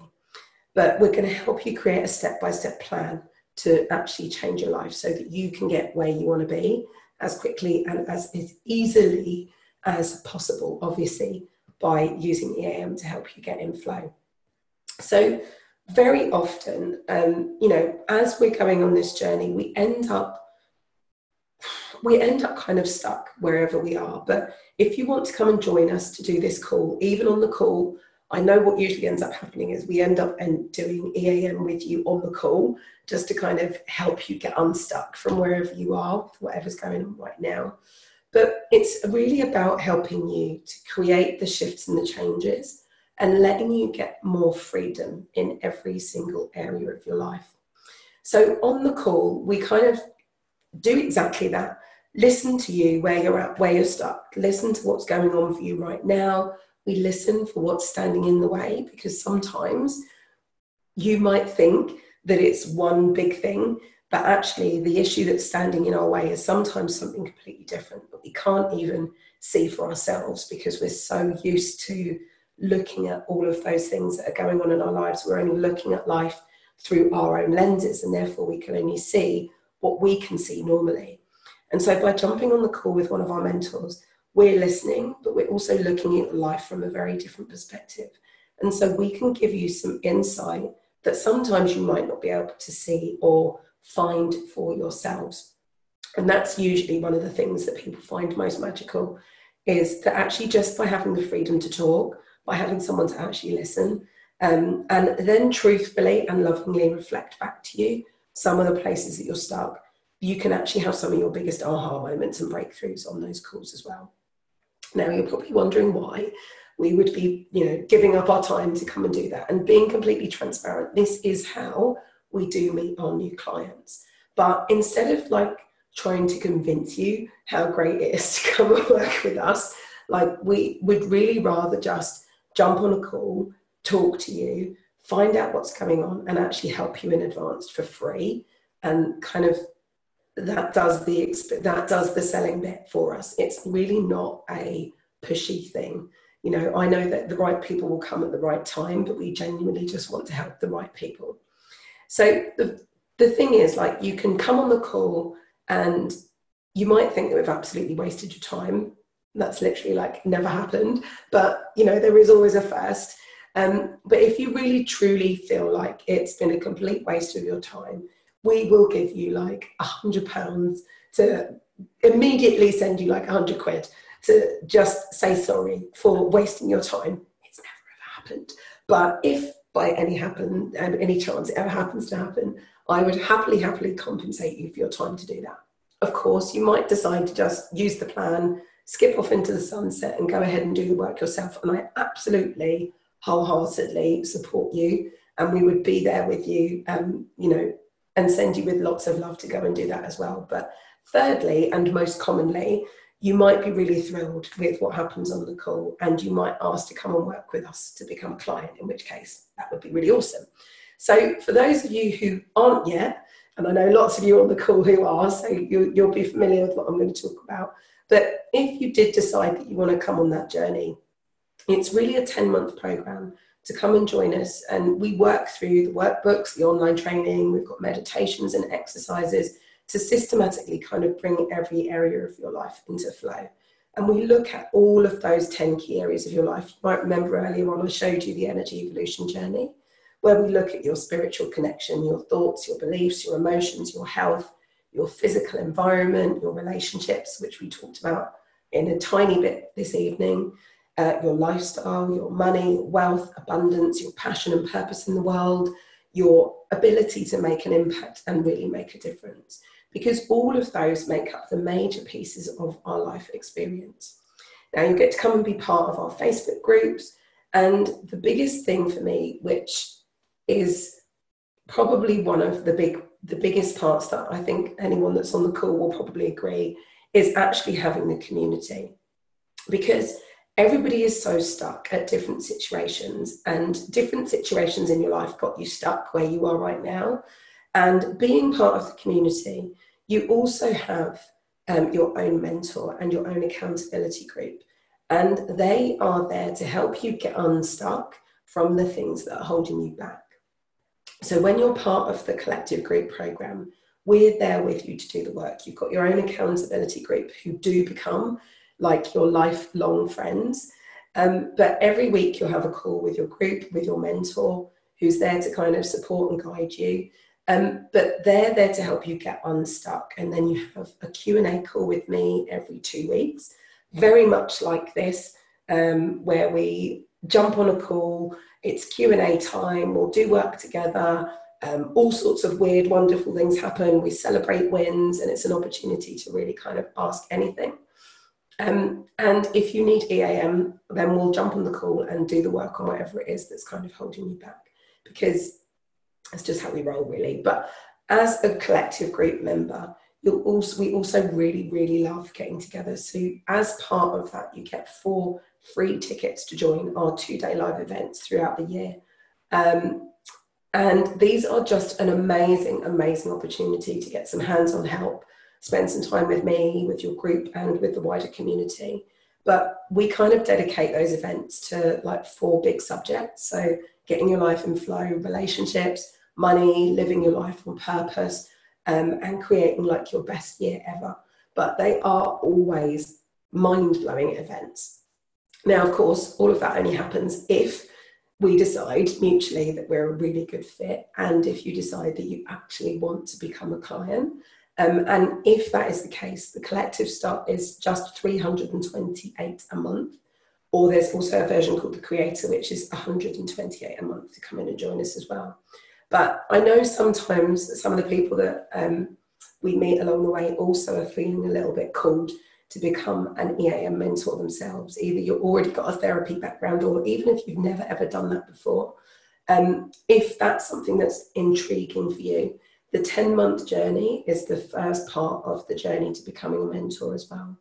But we're going to help you create a step-by-step plan to actually change your life so that you can get where you want to be as quickly and as easily as possible, obviously, by using EAM to help you get in flow. So very often, as we're going on this journey, we end up kind of stuck wherever we are. But if you want to come and join us to do this call, even on the call, I know what usually ends up happening is we end up doing EAM with you on the call, just to kind of help you get unstuck from wherever you are, whatever's going on right now. But it's really about helping you to create the shifts and the changes and letting you get more freedom in every single area of your life. So on the call, we kind of do exactly that. Listen to you where you're at, where you're stuck. Listen to what's going on for you right now. We listen for what's standing in the way, because sometimes you might think that it's one big thing, but actually the issue that's standing in our way is sometimes something completely different, but we can't even see for ourselves because we're so used to looking at all of those things that are going on in our lives. We're only looking at life through our own lenses, and therefore we can only see what we can see normally. And so by jumping on the call with one of our mentors, we're listening, but we're also looking at life from a very different perspective. And so we can give you some insight that sometimes you might not be able to see or find for yourselves. And that's usually one of the things that people find most magical, is that actually just by having the freedom to talk, by having someone to actually listen, and then truthfully and lovingly reflect back to you some of the places that you're stuck, you can actually have some of your biggest aha moments and breakthroughs on those calls as well. Now, you're probably wondering why we would be, giving up our time to come and do that. And being completely transparent, this is how we do meet our new clients. But instead of trying to convince you how great it is to come and work with us, we would really rather just jump on a call, talk to you, find out what's going on, and actually help you in advance for free. And kind of that does the selling bit for us. It's really not a pushy thing. I know that the right people will come at the right time, but we genuinely just want to help the right people. So the thing is, you can come on the call and you might think that we've absolutely wasted your time. That's literally never happened, but there is always a first. But if you really truly feel like it's been a complete waste of your time, we will give you £100 to immediately send you £100 to just say sorry for wasting your time. It's never ever happened. But if by any chance it ever happens to happen, I would happily compensate you for your time to do that. Of course, you might decide to just use the plan, skip off into the sunset and go ahead and do the work yourself. And I absolutely, wholeheartedly support you. And we would be there with you, and send you with lots of love to go and do that as well. But thirdly, and most commonly, you might be really thrilled with what happens on the call, and you might ask to come and work with us to become a client, in which case that would be really awesome. So for those of you who aren't yet, and I know lots of you on the call who are, so you'll be familiar with what I'm going to talk about, But if you did decide that you want to come on that journey, it's really a 10-month program to come and join us. And we work through the workbooks, the online training, we've got meditations and exercises to systematically kind of bring every area of your life into flow. And we look at all of those 10 key areas of your life. You might remember earlier on I showed you the energy evolution journey, where we look at your spiritual connection, your thoughts, your beliefs, your emotions, your health, your physical environment, your relationships, which we talked about in a tiny bit this evening, your lifestyle, your money, wealth, abundance, your passion and purpose in the world, your ability to make an impact and really make a difference. Because all of those make up the major pieces of our life experience. Now you get to come and be part of our Facebook groups. And the biggest thing for me, which is probably one of the biggest parts that I think anyone that's on the call will probably agree, is actually having the community. Because everybody is so stuck at different situations, and different situations in your life got you stuck where you are right now. And being part of the community, you also have your own mentor and your own accountability group. And they are there to help you get unstuck from the things that are holding you back. So when you're part of the collective group program, we're there with you to do the work. You've got your own accountability group who do become like your lifelong friends. But every week you'll have a call with your group, with your mentor, who's there to kind of support and guide you. But they're there to help you get unstuck. And then you have a Q&A call with me every 2 weeks, very much like this, where we jump on a call, it's Q&A time, we'll do work together, all sorts of weird, wonderful things happen, we celebrate wins, and it's an opportunity to really kind of ask anything. And if you need EAM, then we'll jump on the call and do the work on whatever it is that's kind of holding you back, because it's just how we roll, really. But as a collective group member, we also really, really love getting together. So as part of that, you get 4 free tickets to join our 2-day live events throughout the year. And these are just an amazing, amazing opportunity to get some hands-on help, spend some time with me, with your group, and with the wider community. But we kind of dedicate those events to like 4 big subjects. So getting your life in flow, relationships, money, living your life on purpose, and creating like your best year ever. But they are always mind-blowing events. Now, of course, all of that only happens if we decide mutually that we're a really good fit, and if you decide that you actually want to become a client. And if that is the case, the collective start is just $328 a month, or there's also a version called the Creator, which is $128 a month to come in and join us as well. But I know sometimes some of the people that we meet along the way also are feeling a little bit called to become an EAM mentor themselves. Either you've already got a therapy background, or even if you've never ever done that before. If that's something that's intriguing for you, the 10-month journey is the first part of the journey to becoming a mentor as well.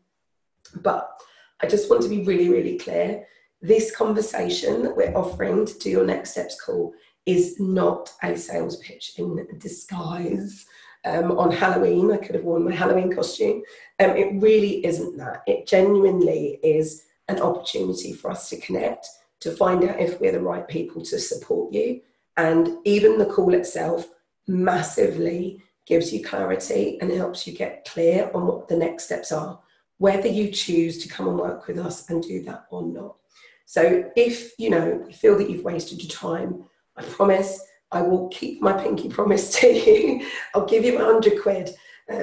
But I just want to be really, really clear. This conversation that we're offering to do your next steps call is not a sales pitch in disguise. On Halloween, I could have worn my Halloween costume. It really isn't that. It genuinely is an opportunity for us to connect, to find out if we're the right people to support you. And even the call itself massively gives you clarity and helps you get clear on what the next steps are, whether you choose to come and work with us and do that or not. So if you feel that you've wasted your time, I promise I will keep my pinky promise to you. I'll give you £100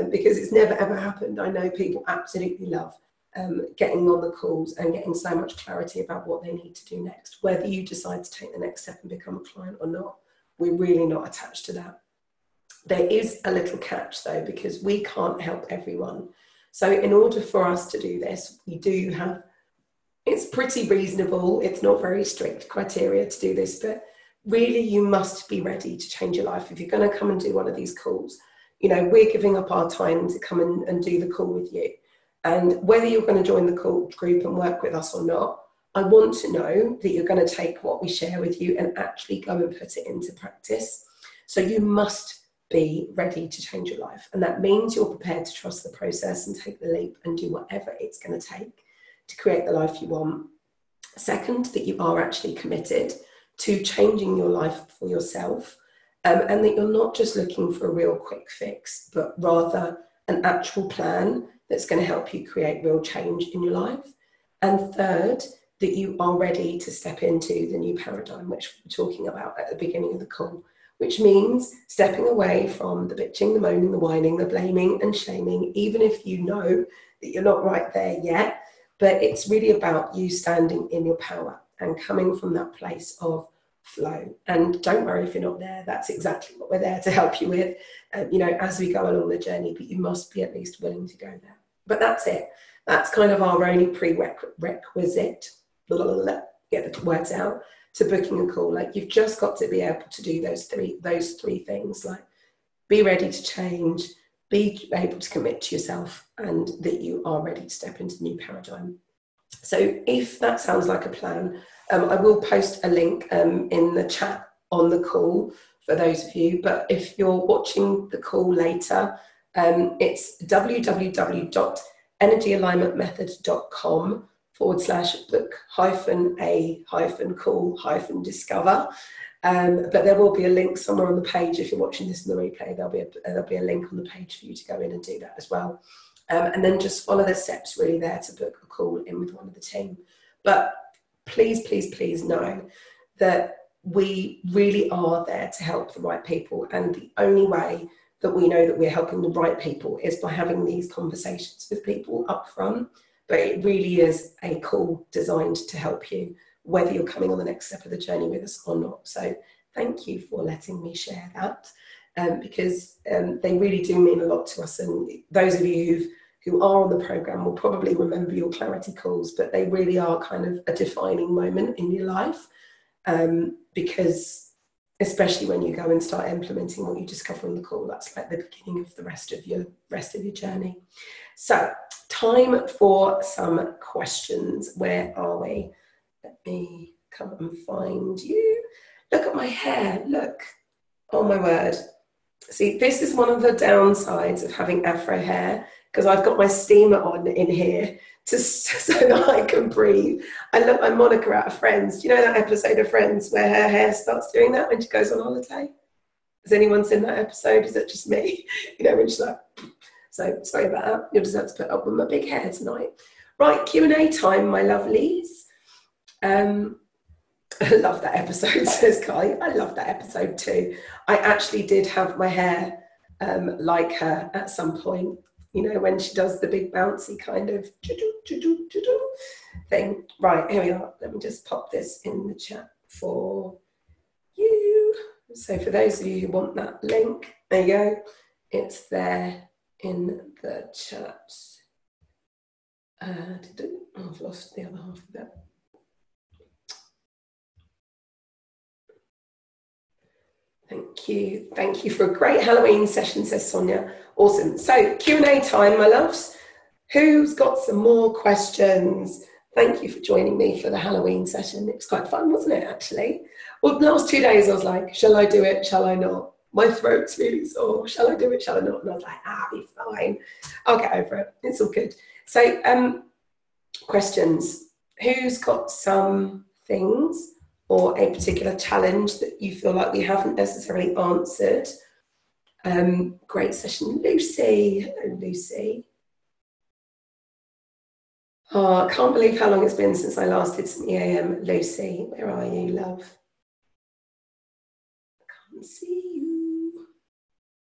because it's never ever happened. I know people absolutely love getting on the calls and getting so much clarity about what they need to do next. Whether you decide to take the next step and become a client or not, we're really not attached to that. There is a little catch though, because we can't help everyone. So in order for us to do this, we do have, it's pretty reasonable, it's not very strict criteria to do this, but really you must be ready to change your life. If you're going to come and do one of these calls, we're giving up our time to come and do the call with you. And whether you're going to join the call group and work with us or not, I want to know that you're going to take what we share with you and actually go and put it into practice. So you must be ready to change your life. And that means you're prepared to trust the process and take the leap and do whatever it's going to take to create the life you want. Second, that you are actually committed to changing your life for yourself, and that you're not just looking for a real quick fix, but rather an actual plan that's going to help you create real change in your life. And third, that you are ready to step into the new paradigm, which we were talking about at the beginning of the call, which means stepping away from the bitching, the moaning, the whining, the blaming and shaming, even if you know that you're not right there yet. But it's really about you standing in your power and coming from that place of flow. And don't worry if you're not there, that's exactly what we're there to help you with, as we go along the journey, but you must be at least willing to go there. But that's it. That's kind of our only prerequisite, get the words out, to booking a call. Like, you've just got to be able to do those three things, like be ready to change, be able to commit to yourself, and that you are ready to step into the new paradigm. So if that sounds like a plan, I will post a link in the chat on the call for those of you. But if you're watching the call later, it's www.energyaalignmentmethod.com/book-a-call-discover. But there will be a link somewhere on the page. If you're watching this in the replay, there'll be a link on the page for you to go in and do that as well. And then just follow the steps really there to book a call in with one of the team. But please, please, please know that we really are there to help the right people. And the only way that we know that we're helping the right people is by having these conversations with people up front. But it really is a call designed to help you, whether you're coming on the next step of the journey with us or not. So thank you for letting me share that, because they really do mean a lot to us. And those of you who are on the program will probably remember your clarity calls, but they really are kind of a defining moment in your life, because especially when you go and start implementing what you discover on the call, that's like the beginning of the rest of your journey. So time for some questions. Where are we? Let me come and find you. Look at my hair, look. Oh my word. See, this is one of the downsides of having afro hair, because I've got my steamer on in here so that I can breathe. I look like Monica out of Friends. Do you know that episode of Friends where her hair starts doing that when she goes on holiday? Has anyone seen that episode? Is it just me? When she's like, so sorry about that. You'll just have to put up with my big hair tonight. Right, Q&A time, my lovelies. I love that episode, says Kai. I love that episode too. I actually did have my hair like her at some point, when she does the big bouncy kind of thing. Right, here we are. Let me just pop this in the chat for you. So for those of you who want that link, there you go. It's there in the chat. I've lost the other half of it. Thank you for a great Halloween session, says Sonia. Awesome. So Q&A time, my loves. Who's got some more questions? Thank you for joining me for the Halloween session. It was quite fun, wasn't it, actually? Well, the last 2 days I was like, shall I do it? Shall I not? My throat's really sore. Shall I do it? Shall I not? And I was like, I'll be fine. I'll get over it. It's all good. So questions. Who's got some things or a particular challenge that you feel like we haven't necessarily answered? Great session. Lucy. Hello, Lucy. Oh, I can't believe how long it's been since I last did some EAM. Lucy, where are you, love? I can't see you.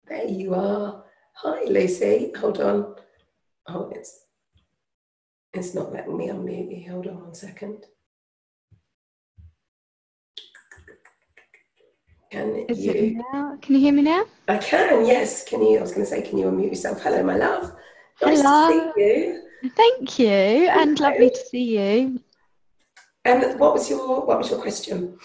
There you are. Hi, Lucy. Hold on. Oh, it's not letting me unmute you. Hold on 1 second. Can you hear me now? I can, yes. I was going to say, can you unmute yourself? Hello, my love. Nice Hello. to see you. Thank you, and lovely to see you. What was your question?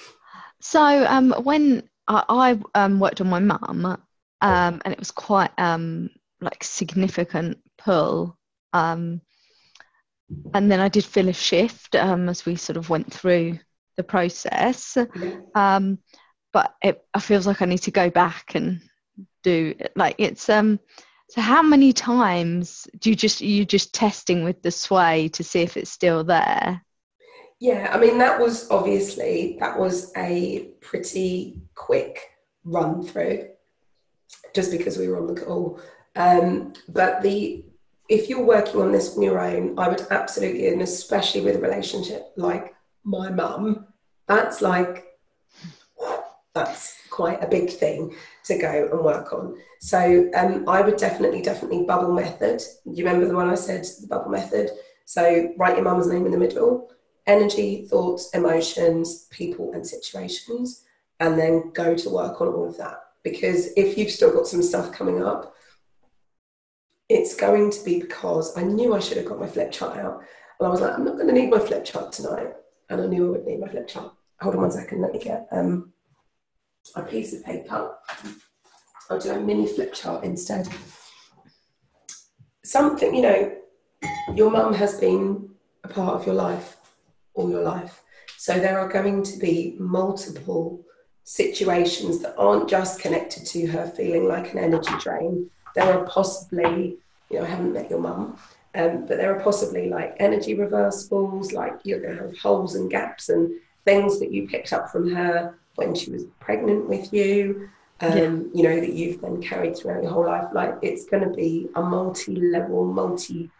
So when I worked on my mum, and it was quite like significant pull, and then I did feel a shift as we sort of went through the process. Yeah. But it feels like I need to go back and do. Like it's so how many times do you just testing with the sway to see if it's still there? Yeah, I mean, that was a pretty quick run through, just because we were on the call. But if you're working on this on your own, I would absolutely, and especially with a relationship like my mum, that's like, that's quite a big thing to go and work on. So I would definitely bubble method. Do you remember the one I said, the bubble method? So write your mum's name in the middle, energy, thoughts, emotions, people and situations, and then go to work on all of that. Because if you've still got some stuff coming up, it's going to be because I knew I should have got my flip chart out. And I was like, I'm not going to need my flip chart tonight. And I knew I would need my flip chart. Hold on one second, let me get a piece of paper. I'll do a mini flip chart instead. Something, your mum has been a part of your life all your life. So there are going to be multiple situations that aren't just connected to her feeling like an energy drain. There are possibly, I haven't met your mum, but there are possibly like energy reversals, like you're going to have holes and gaps and things that you picked up from her when she was pregnant with you, that you've then carried throughout your whole life. Like it's going to be a multi-layered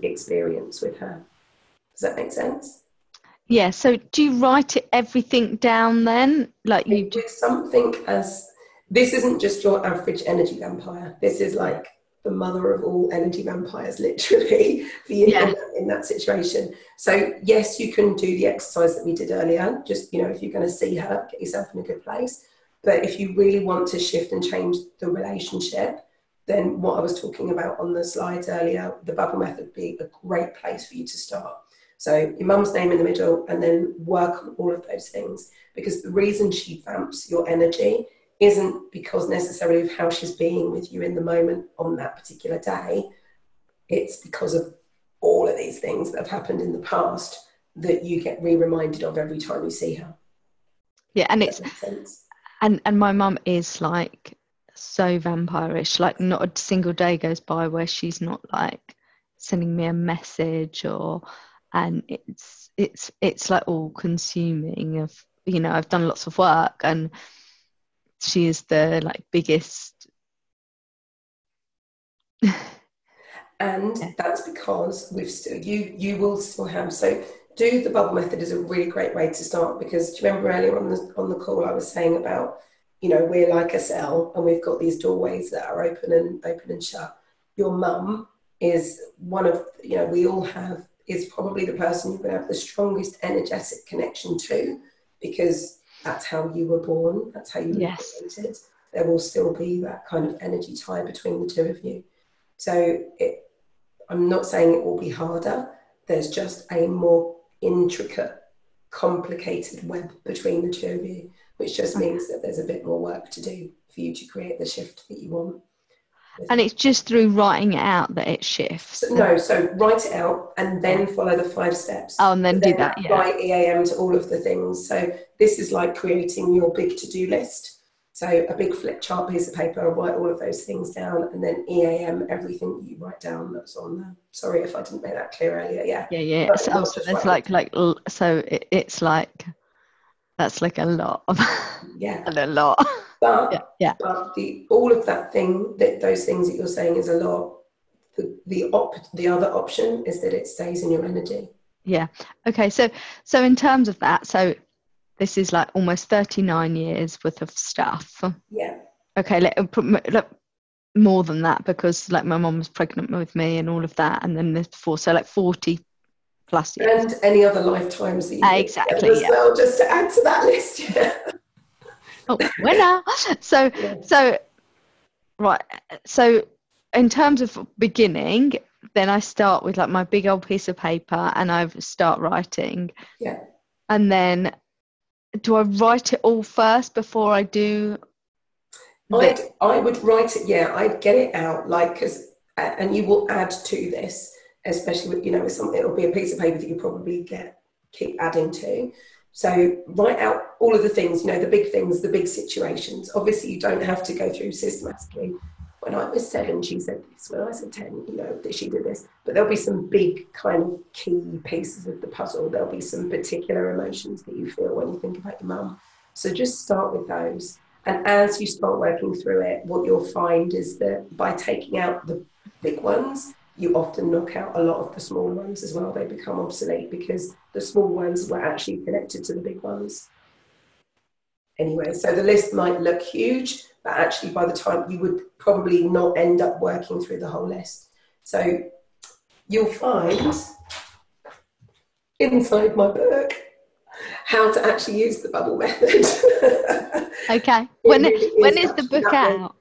experience with her. Does that make sense? Yeah. So do you write everything down then? Like you with something as, this isn't just your average energy vampire. This is like the mother of all energy vampires, literally, for you in that situation. So yes, you can do the exercise that we did earlier. Just, if you're going to see her, get yourself in a good place. But if you really want to shift and change the relationship, then what I was talking about on the slides earlier, the bubble method would be a great place for you to start. So your mum's name in the middle, and then work on all of those things. Because the reason she vamps your energy isn't because necessarily of how she's being with you in the moment on that particular day. It's because of all of these things that have happened in the past that you get re-reminded of every time you see her. Yeah, and it's and my mum is like so vampirish. Like not a single day goes by where she's not like sending me a message and it's like all consuming of, I've done lots of work and she is the like biggest. And that's because you will still have, so do the bubble method is a really great way to start, because do you remember earlier on the call I was saying about, we're like a cell and we've got these doorways that are open and shut. Your mum is one of, we all have, is probably the person you're going to have the strongest energetic connection to, because that's how you were born, that's how you were created. There will still be that kind of energy tie between the two of you. So I'm not saying it will be harder, there's just a more intricate, complicated web between the two of you, which just means that there's a bit more work to do for you to create the shift that you want. And it's just through writing it out that it shifts? So write it out and then follow the 5 steps. Oh, and then do that, Write EAM to all of the things. So this is like creating your big to-do list. So a big flip chart piece of paper, write all of those things down, and then EAM, everything you write down that's on there. Sorry if I didn't make that clear earlier. Yeah. So it's like so it's like, that's like a lot. And a lot. But all of those things that you're saying is a lot. The other option is that it stays in your energy. Yeah. Okay. So in terms of that, so this is like almost 39 years worth of stuff. Yeah. Okay. Like more than that, because like my mum was pregnant with me and all of that, and then this before, so like 40 plus years. And any other lifetimes that you've exactly as well, just to add to that list. Oh, winner. So right. So in terms of beginning, then I start with like my big old piece of paper and I start writing. Yeah. And then do I write it all first before I do? I would write it. Yeah, I'd get it out, like, and you will add to this, especially with, with something. It'll be a piece of paper that you probably keep adding to. So write out all of the things, you know, the big things, the big situations. Obviously, you don't have to go through systematically. When I was 7, she said this. When I was 10, you know, she did this. But there'll be some big kind of key pieces of the puzzle. There'll be some particular emotions that you feel when you think about your mum. So just start with those. And as you start working through it, what you'll find is that by taking out the big ones, you often knock out a lot of the small ones as well. They become obsolete because the small ones were actually connected to the big ones. Anyway, so the list might look huge, but actually by the time you would probably not end up working through the whole list. So you'll find inside my book how to actually use the bubble method. Okay. When is the book out?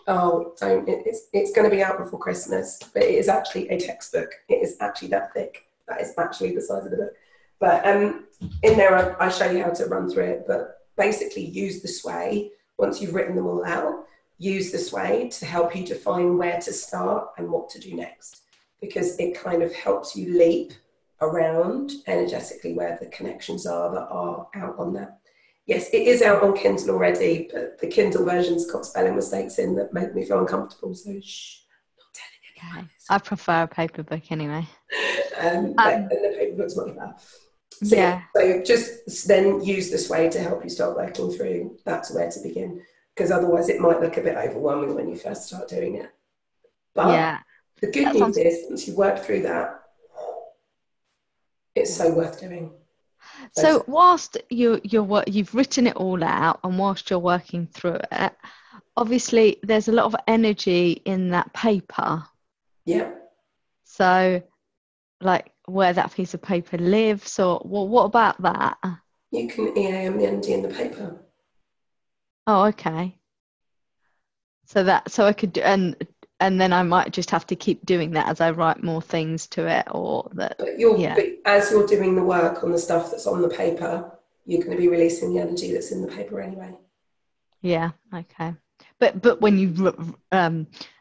Oh, don't. It's going to be out before Christmas, but it is actually a textbook. It is actually that thick. That is actually the size of the book. But in there, I show you how to run through it. But basically, use the sway. Once you've written them all out, use the sway to help you define where to start and what to do next. Because it kind of helps you leap around energetically where the connections are that are out on that. Yes, it is out on Kindle already, but the Kindle version's got spelling mistakes in that make me feel uncomfortable. So shh, not telling anyone. Okay. I prefer a paper book anyway. And the paper book's much better. So yeah. So just then use this way to help you start working through. That's where to begin, because otherwise it might look a bit overwhelming when you first start doing it. But the good news is, once you work through that, it's so worth doing. So whilst you've written it all out, and whilst you're working through it, obviously there's a lot of energy in that paper. Yeah. So, like where that piece of paper lives, or what about that? You can EAM the energy in the paper. Oh, okay. So I could, and then I might just have to keep doing that as I write more things to it, or that. But as you're doing the work on the stuff that's on the paper, you're going to be releasing the energy that's in the paper anyway. Yeah. Okay. But when you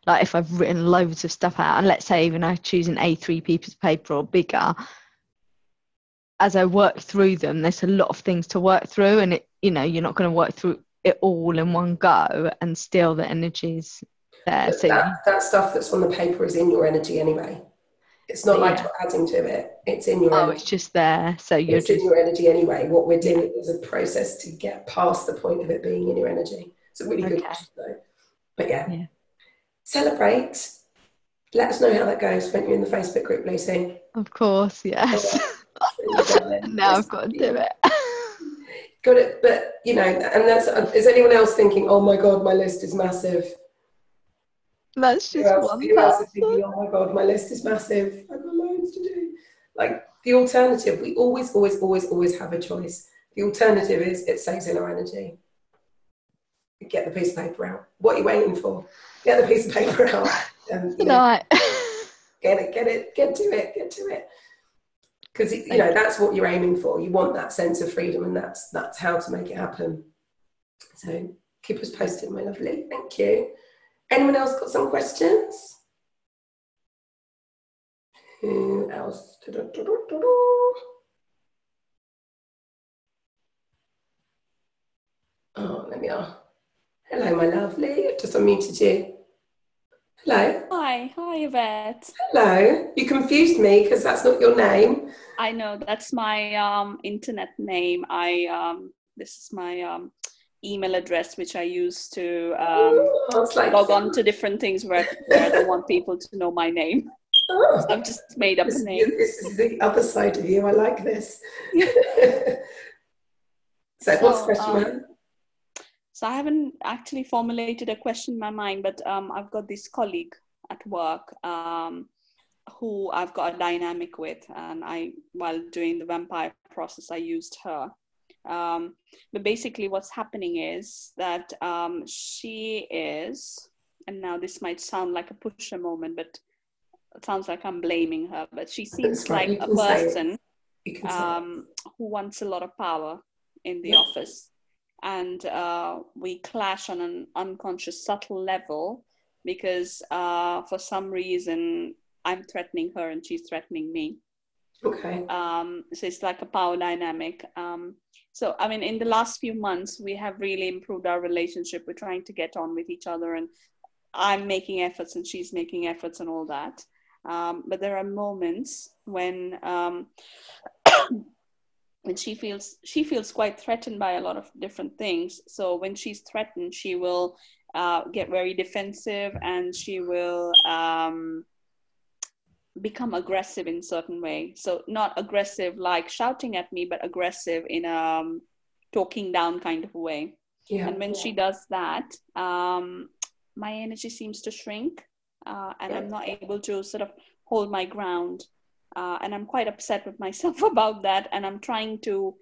like if I've written loads of stuff out, and let's say even I choose an A3 piece of paper or bigger, as I work through them, there's a lot of things to work through, and you're not going to work through it all in one go, and still the energy's there. But that stuff that's on the paper is in your energy anyway. It's not like you're adding to it. It's in your energy. Oh, it's just there. So it's in your energy anyway. What we're doing is a process to get past the point of it being in your energy. It's a really good question though. But yeah. Celebrate. Let us know how that goes, won't you, in the Facebook group, Lucy? Of course, yes. Now I've got to do it. Got it. But, and is anyone else thinking, oh my God, my list is massive? That's just who else is thinking, oh my God, my list is massive. I've got loads to do. Like the alternative, we always have a choice. The alternative is it stays in our energy. Get the piece of paper out. What are you waiting for? Get the piece of paper out. And, get to it. Because that's what you're aiming for. You want that sense of freedom, and that's how to make it happen. So keep us posted, my lovely. Thank you. Anyone else got some questions? Who else? Oh, there we are. Hello, my lovely. I've just unmuted you. Hello. Hi, Yvette. Hello. You confused me because that's not your name. I know, that's my internet name. This is my email address, which I use to log on to different things where I don't want people to know my name. Oh, so I've just made up a name. This is the other side of you. I like this. So what's the question, man? So I haven't actually formulated a question in my mind, but I've got this colleague at work who I've got a dynamic with, and while doing the vampire process, I used her. But basically what's happening is that she is, and now this might sound like a pusher moment, but it sounds like I'm blaming her, but she seems like a person who wants a lot of power in the office. And we clash on an unconscious, subtle level because for some reason I'm threatening her and she's threatening me. Okay. So it's like a power dynamic. So, I mean, in the last few months, we have really improved our relationship. We're trying to get on with each other, and I'm making efforts and she's making efforts and all that. But there are moments when she feels quite threatened by a lot of different things. So when she's threatened, she will get very defensive, and she will become aggressive in certain way. So not aggressive like shouting at me, but aggressive in a talking down kind of a way. Yeah. And when she does that, my energy seems to shrink, and I'm not able to sort of hold my ground. And I'm quite upset with myself about that. And I'm trying to,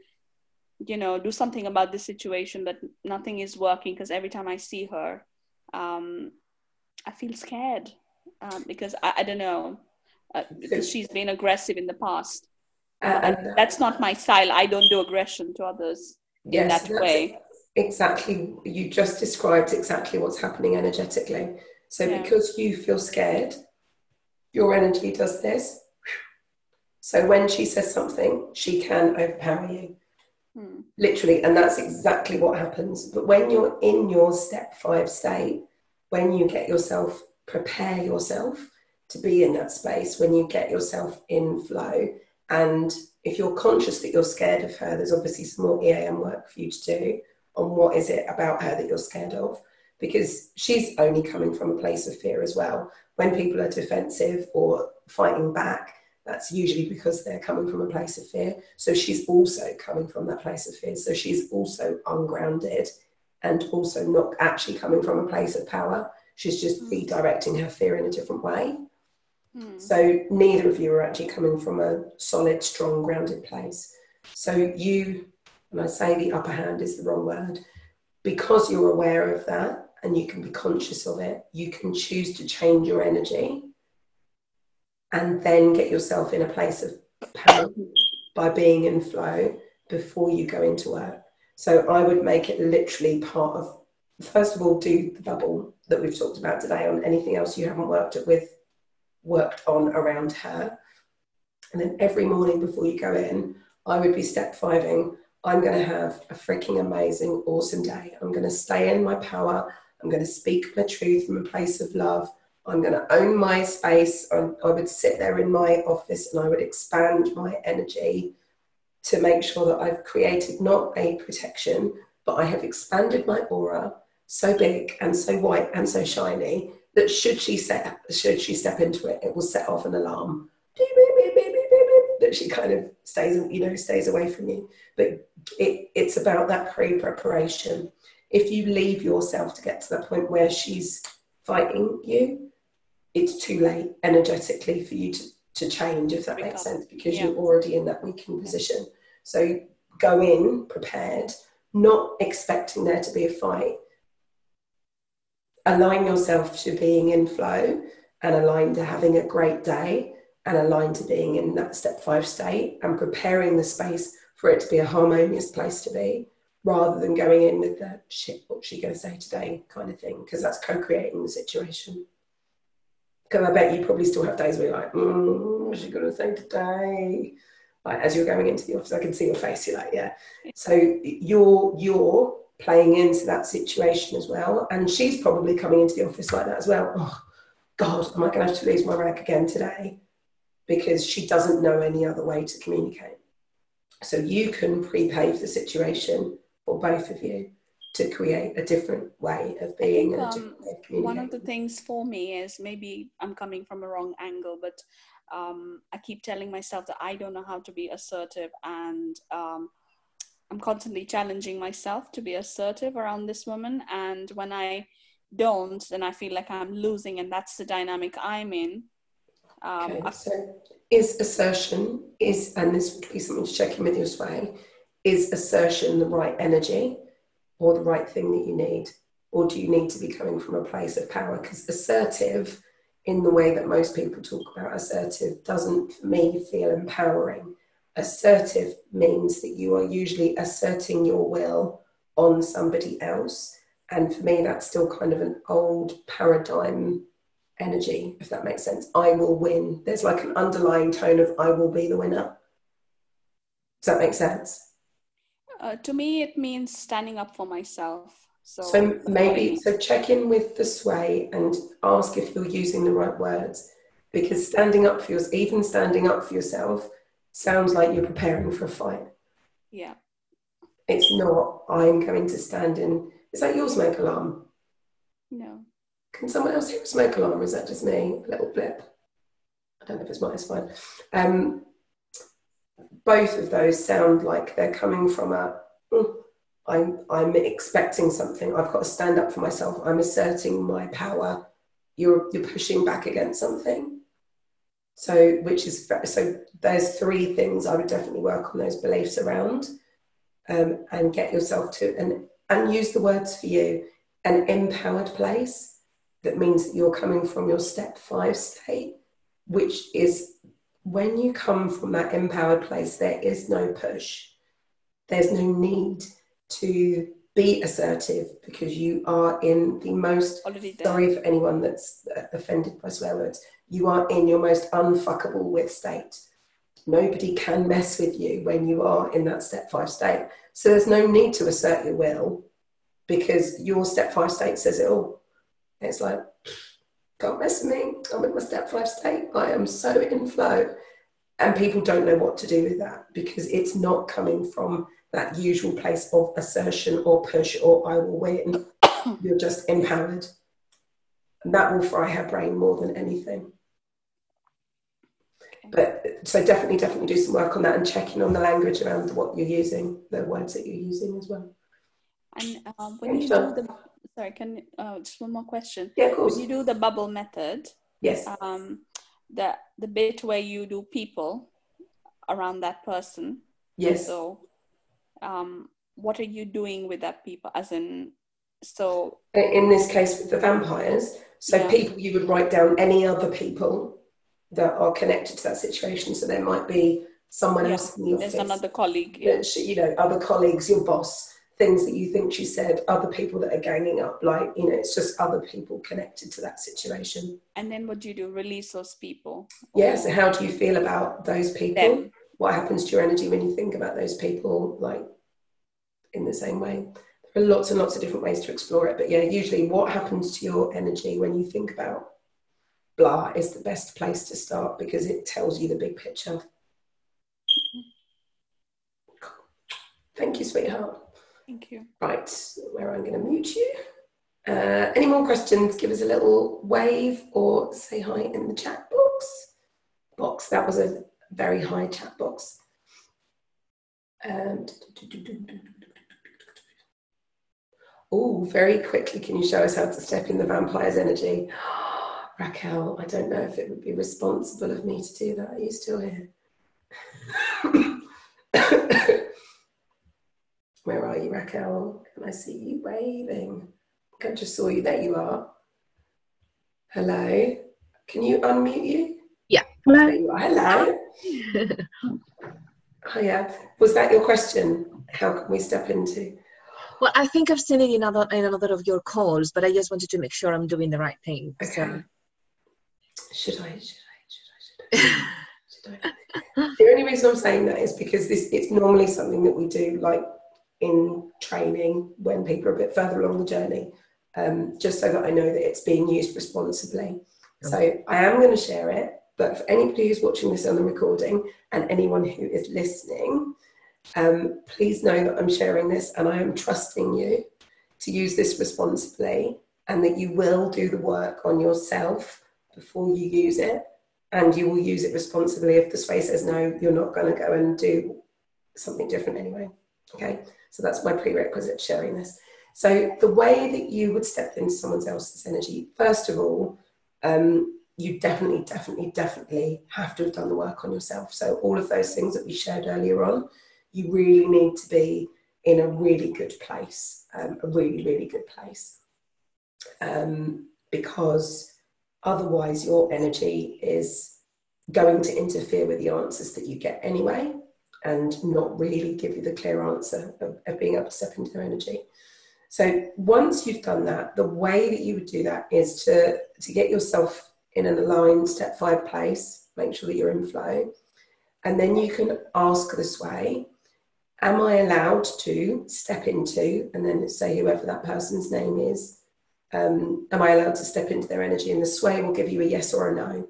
do something about this situation, but nothing is working, because every time I see her, I feel scared, because I don't know, because she's been aggressive in the past. And that's not my style. I don't do aggression to others in that way. Exactly. You just described exactly what's happening energetically. So because you feel scared, your energy does this. So when she says something, she can overpower you. Literally. And that's exactly what happens. But when you're in your step 5 state, when you get yourself, prepare yourself to be in that space, when you get yourself in flow, and if you're conscious that you're scared of her, there's obviously some more EAM work for you to do on what is it about her that you're scared of, because she's only coming from a place of fear as well. When people are defensive or fighting back, that's usually because they're coming from a place of fear. So she's also coming from that place of fear. So she's also ungrounded and also not actually coming from a place of power. She's just redirecting her fear in a different way. So neither of you are actually coming from a solid, strong, grounded place. So you, when I say the upper hand is the wrong word, because you're aware of that and you can be conscious of it, you can choose to change your energy and then get yourself in a place of power by being in flow before you go into work. So I would make it literally part of, first of all, do the bubble that we've talked about today on anything else you haven't worked on around her. And then every morning before you go in, I would be step 5ing. I'm going to have a freaking amazing, awesome day. I'm going to stay in my power. I'm going to speak my truth from a place of love. I'm going to own my space. I would sit there in my office and I would expand my energy to make sure that I've created not a protection, but I have expanded my aura so big and so white and so shiny that should she step into it, it will set off an alarm. Beep, beep, beep, beep, beep, beep, that she kind of stays away from you. But it's about that pre-preparation. If you leave yourself to get to that point where she's fighting you, it's too late energetically for you to change, if that makes sense, because you're already in that weakening position. So go in prepared, not expecting there to be a fight. Align yourself to being in flow and align to having a great day and align to being in that step 5 state and preparing the space for it to be a harmonious place to be, rather than going in with the shit, what's she going to say today kind of thing, because that's co-creating the situation. Because I bet you probably still have days where you're like, what's she going to say today? Like, as you're going into the office, I can see your face, you're like, yeah. So you're playing into that situation as well. And she's probably coming into the office like that as well. Oh, God, am I going to have to lose my rag again today? Because she doesn't know any other way to communicate. So you can pre-pave the situation for both of you to create a different way of being and a different way of communicating. One of the things for me is, maybe I'm coming from a wrong angle, but I keep telling myself that I don't know how to be assertive, and I'm constantly challenging myself to be assertive around this woman. And when I don't, then I feel like I'm losing, and that's the dynamic I'm in. So is assertion, and this would be something to check in with you as well, is assertion the right energy or the right thing that you need? Or do you need to be coming from a place of power? Because assertive, in the way that most people talk about assertive, doesn't, for me, feel empowering. Assertive means that you are usually asserting your will on somebody else. And for me, that's still kind of an old paradigm energy, if that makes sense. I will win. There's like an underlying tone of I will be the winner. Does that make sense? To me, it means standing up for myself. So maybe, so check in with the sway and ask if you're using the right words, because standing up for yourself, even standing up for yourself, sounds like you're preparing for a fight. Yeah. It's not, I'm going to stand in. Is that your smoke alarm? No. Can someone else hear a smoke alarm, or is that just me? A little blip. I don't know if it's mine, it's fine. Both of those sound like they're coming from I'm expecting something. I've got to stand up for myself. I'm asserting my power. You're pushing back against something. So there's three things I would definitely work on those beliefs around, and get yourself to, and use the words for you, an empowered place. That means that you're coming from your step 5 state, which is when you come from that empowered place, there is no push. There's no need to be assertive, because you are in the most, sorry for anyone that's offended by swear words, you are in your most unfuckable with state. Nobody can mess with you when you are in that step 5 state. So there's no need to assert your will, because your step 5 state says it all. It's like, can't mess with me. I'm in my step 5 state. I am so in flow. And people don't know what to do with that, because it's not coming from that usual place of assertion or push or I will win. You're just empowered. And that will fry her brain more than anything. But so definitely do some work on that, and checking on the language around what you're using, the words that you're using as well. And when you do the, sorry, just one more question. Yeah, of course. When you do the bubble method, yes, the bit where you do people around that person. Yes. So, what are you doing with that people? As in, so in this case with the vampires, so people, you would write down any other people that are connected to that situation. So there might be someone else in the office. There's another colleague. Other colleagues, your boss, things that you think she said, other people that are ganging up, it's just other people connected to that situation. And then what do you do? Release those people? Yeah, so how do you feel about those people? What happens to your energy when you think about those people, in the same way? There are lots and lots of different ways to explore it. But yeah, usually what happens to your energy when you think about blah is the best place to start, because it tells you the big picture. Thank you, sweetheart. Thank you. Right, where I'm going to mute you. Any more questions? Give us a little wave or say hi in the chat box. That was a very high chat box. Oh, very quickly, can you show us how to step in the vampire's energy? Raquel, I don't know if it would be responsible of me to do that. Are you still here? Where are you, Raquel? Can I see you waving? I just saw you. There you are. Hello. Can you unmute you? Yeah. Hello. There you are. Hello. Hiya. Was that your question? How can we step into? Well, I think I've seen it in another of your calls, but I just wanted to make sure I'm doing the right thing. Okay. So. Should I? The only reason I'm saying that is because it's normally something that we do in training when people are a bit further along the journey, just so that I know that it's being used responsibly. So I am going to share it, but for anybody who's watching this on the recording and anyone who is listening, please know that I'm sharing this and I am trusting you to use this responsibly, and that you will do the work on yourself before you use it, and you will use it responsibly. If the sway says no, you're not going to go and do something different anyway. Okay, so that's my prerequisite sharing this. So the way that you would step into someone else's energy, first of all, you definitely have to have done the work on yourself. So all of those things that we shared earlier on, you really need to be in a really good place, a really, really good place. Because otherwise your energy is going to interfere with the answers that you get anyway, and not really give you the clear answer of being able to step into their energy. So once you've done that, the way that you would do that is to get yourself in an aligned step 5 place, make sure that you're in flow. And then you can ask the sway, am I allowed to step into, and then say whoever that person's name is, am I allowed to step into their energy? And the sway will give you a yes or a no.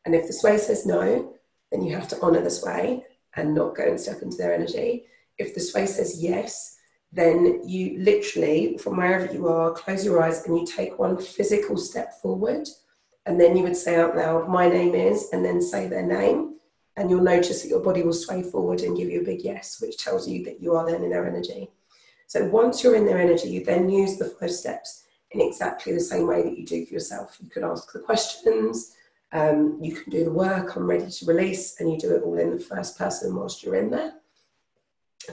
And if the sway says no, then you have to honour the sway and not go and step into their energy. If the sway says yes, then you literally, from wherever you are, close your eyes and you take one physical step forward. And then you would say out loud, my name is, and then say their name. And you'll notice that your body will sway forward and give you a big yes, which tells you that you are then in their energy. So once you're in their energy, you then use the 5 steps in exactly the same way that you do for yourself. You can ask the questions, you can do the work, I'm ready to release, and you do it all in the first person whilst you're in there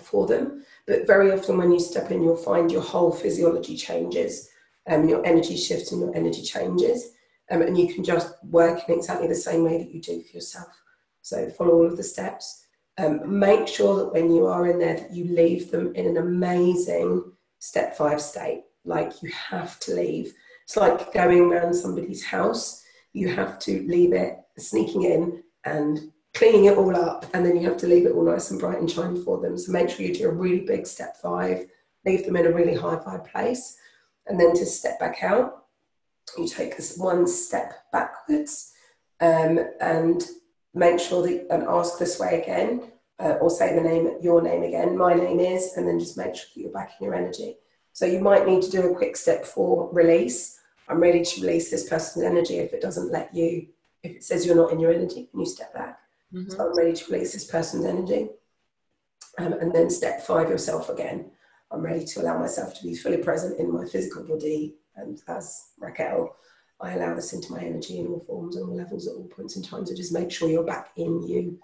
for them. But very often when you step in, you'll find your whole physiology changes, your energy shifts and your energy changes, and you can just work in exactly the same way that you do for yourself. So follow all of the steps. Make sure that when you are in there that you leave them in an amazing step 5 state. Like, you have to leave. It's like going around somebody's house. You have to leave it, sneaking in and cleaning it all up, and then you have to leave it all nice and bright and shiny for them. So make sure you do a really big step 5, leave them in a really high vibe place, and then to step back out, you take this one step backwards, and make sure that, and ask this way again, or say your name again, my name is, and then just make sure that you're back in your energy. So you might need to do a quick step 4 release. I'm ready to release this person's energy. If it doesn't let you, if it says you're not in your energy, can you step back? Mm-hmm. So I'm ready to release this person's energy. And then step 5 yourself again. I'm ready to allow myself to be fully present in my physical body. And as Raquel, I allow this into my energy in all forms and all levels at all points in time. So just make sure you're back in you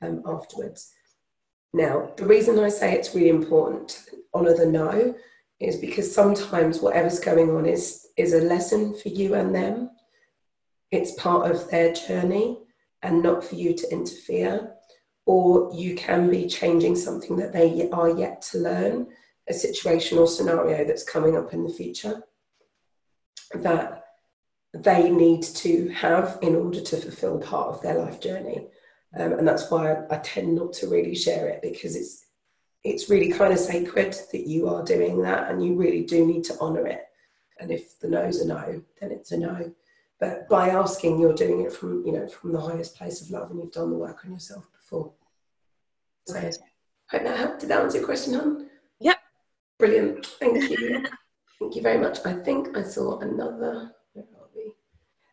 afterwards. Now, the reason I say it's really important to honour the no is because sometimes whatever's going on is a lesson for you and them. It's part of their journey and not for you to interfere. Or you can be changing something that they are yet to learn, a situation or scenario that's coming up in the future that they need to have in order to fulfill part of their life journey. And that's why I tend not to really share it, because it's really kind of sacred that you are doing that, and you really do need to honour it. And if the no's a no, then it's a no. But by asking, you're doing it from the highest place of love, and you've done the work on yourself before. So I hope that helped. Did that answer your question, hon? Yep. Brilliant. Thank you. Thank you very much. I think I saw another. Where are we?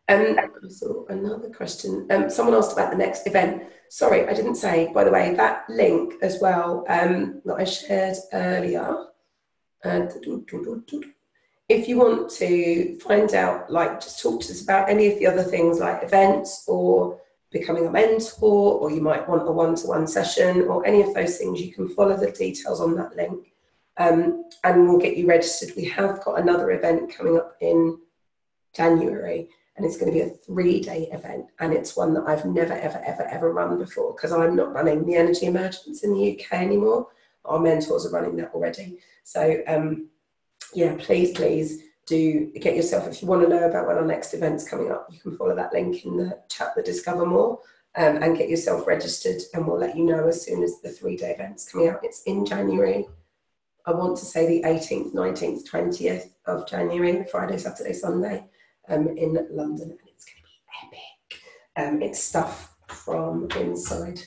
I saw another question. Someone asked about the next event. Sorry, I didn't say, by the way, that link as well that I shared earlier. If you want to find out, just talk to us about any of the other things like events or becoming a mentor, or you might want a one-to-one session or any of those things, you can follow the details on that link and we'll get you registered. We have got another event coming up in January, and it's going to be a 3-day event, and it's one that I've never, ever, ever, ever run before, because I'm not running the Energy Emergence in the UK anymore. Our mentors are running that already. So yeah, please do get yourself, if you want to know about when our next event's coming up, you can follow that link in the chat, the Discover More, and get yourself registered, and we'll let you know as soon as the 3-day event's coming out. It's in January. I want to say the 18th, 19th, 20th of January, Friday, Saturday, Sunday, in London, and it's going to be epic. It's stuff from inside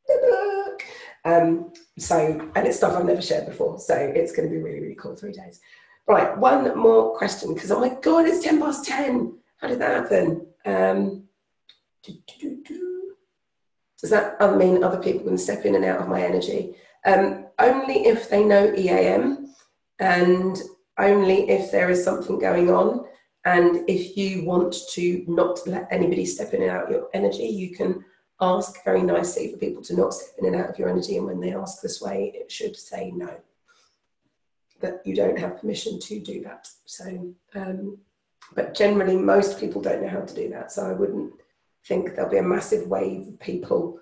the book. And it's stuff I've never shared before, so it's going to be really, really cool. 3 days. Right, one more question, because oh my God, it's 10:10. How did that happen? Does that mean other people can step in and out of my energy? Only if they know EAM, and only if there is something going on. And if you want to not let anybody step in and out of your energy, you can ask very nicely for people to not step in and out of your energy. And when they ask this way, it should say no. But you don't have permission to do that. So, but generally, most people don't know how to do that. So I wouldn't think there'll be a massive wave of people.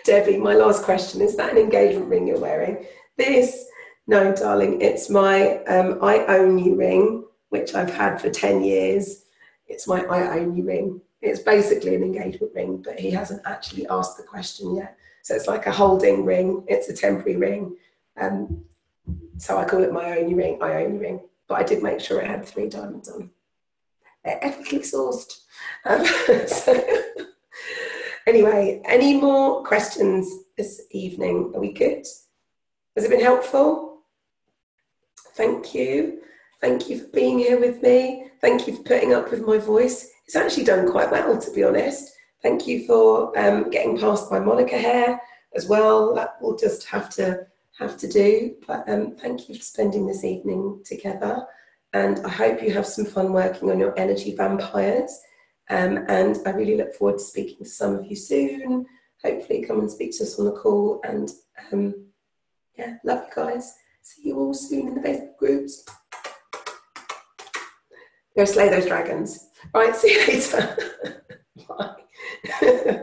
Debbie, my last question, is that an engagement ring you're wearing? This, no, darling, it's my I own you ring, which I've had for 10 years. It's my I own you ring. It's basically an engagement ring, but he hasn't actually asked the question yet. So it's like a holding ring. It's a temporary ring. So I call it my own you ring, I own you ring. But I did make sure it had 3 diamonds on. They're ethically sourced. So anyway, any more questions this evening? Are we good? Has it been helpful? Thank you. Thank you for being here with me. Thank you for putting up with my voice. It's actually done quite well, to be honest. Thank you for getting past my Monica hair as well. That we'll just have to do. But thank you for spending this evening together. And I hope you have some fun working on your energy vampires. And I really look forward to speaking to some of you soon. Hopefully come and speak to us on the call. And yeah, love you guys. See you all soon in the Facebook groups. Go slay those dragons. Right, see you later. Bye.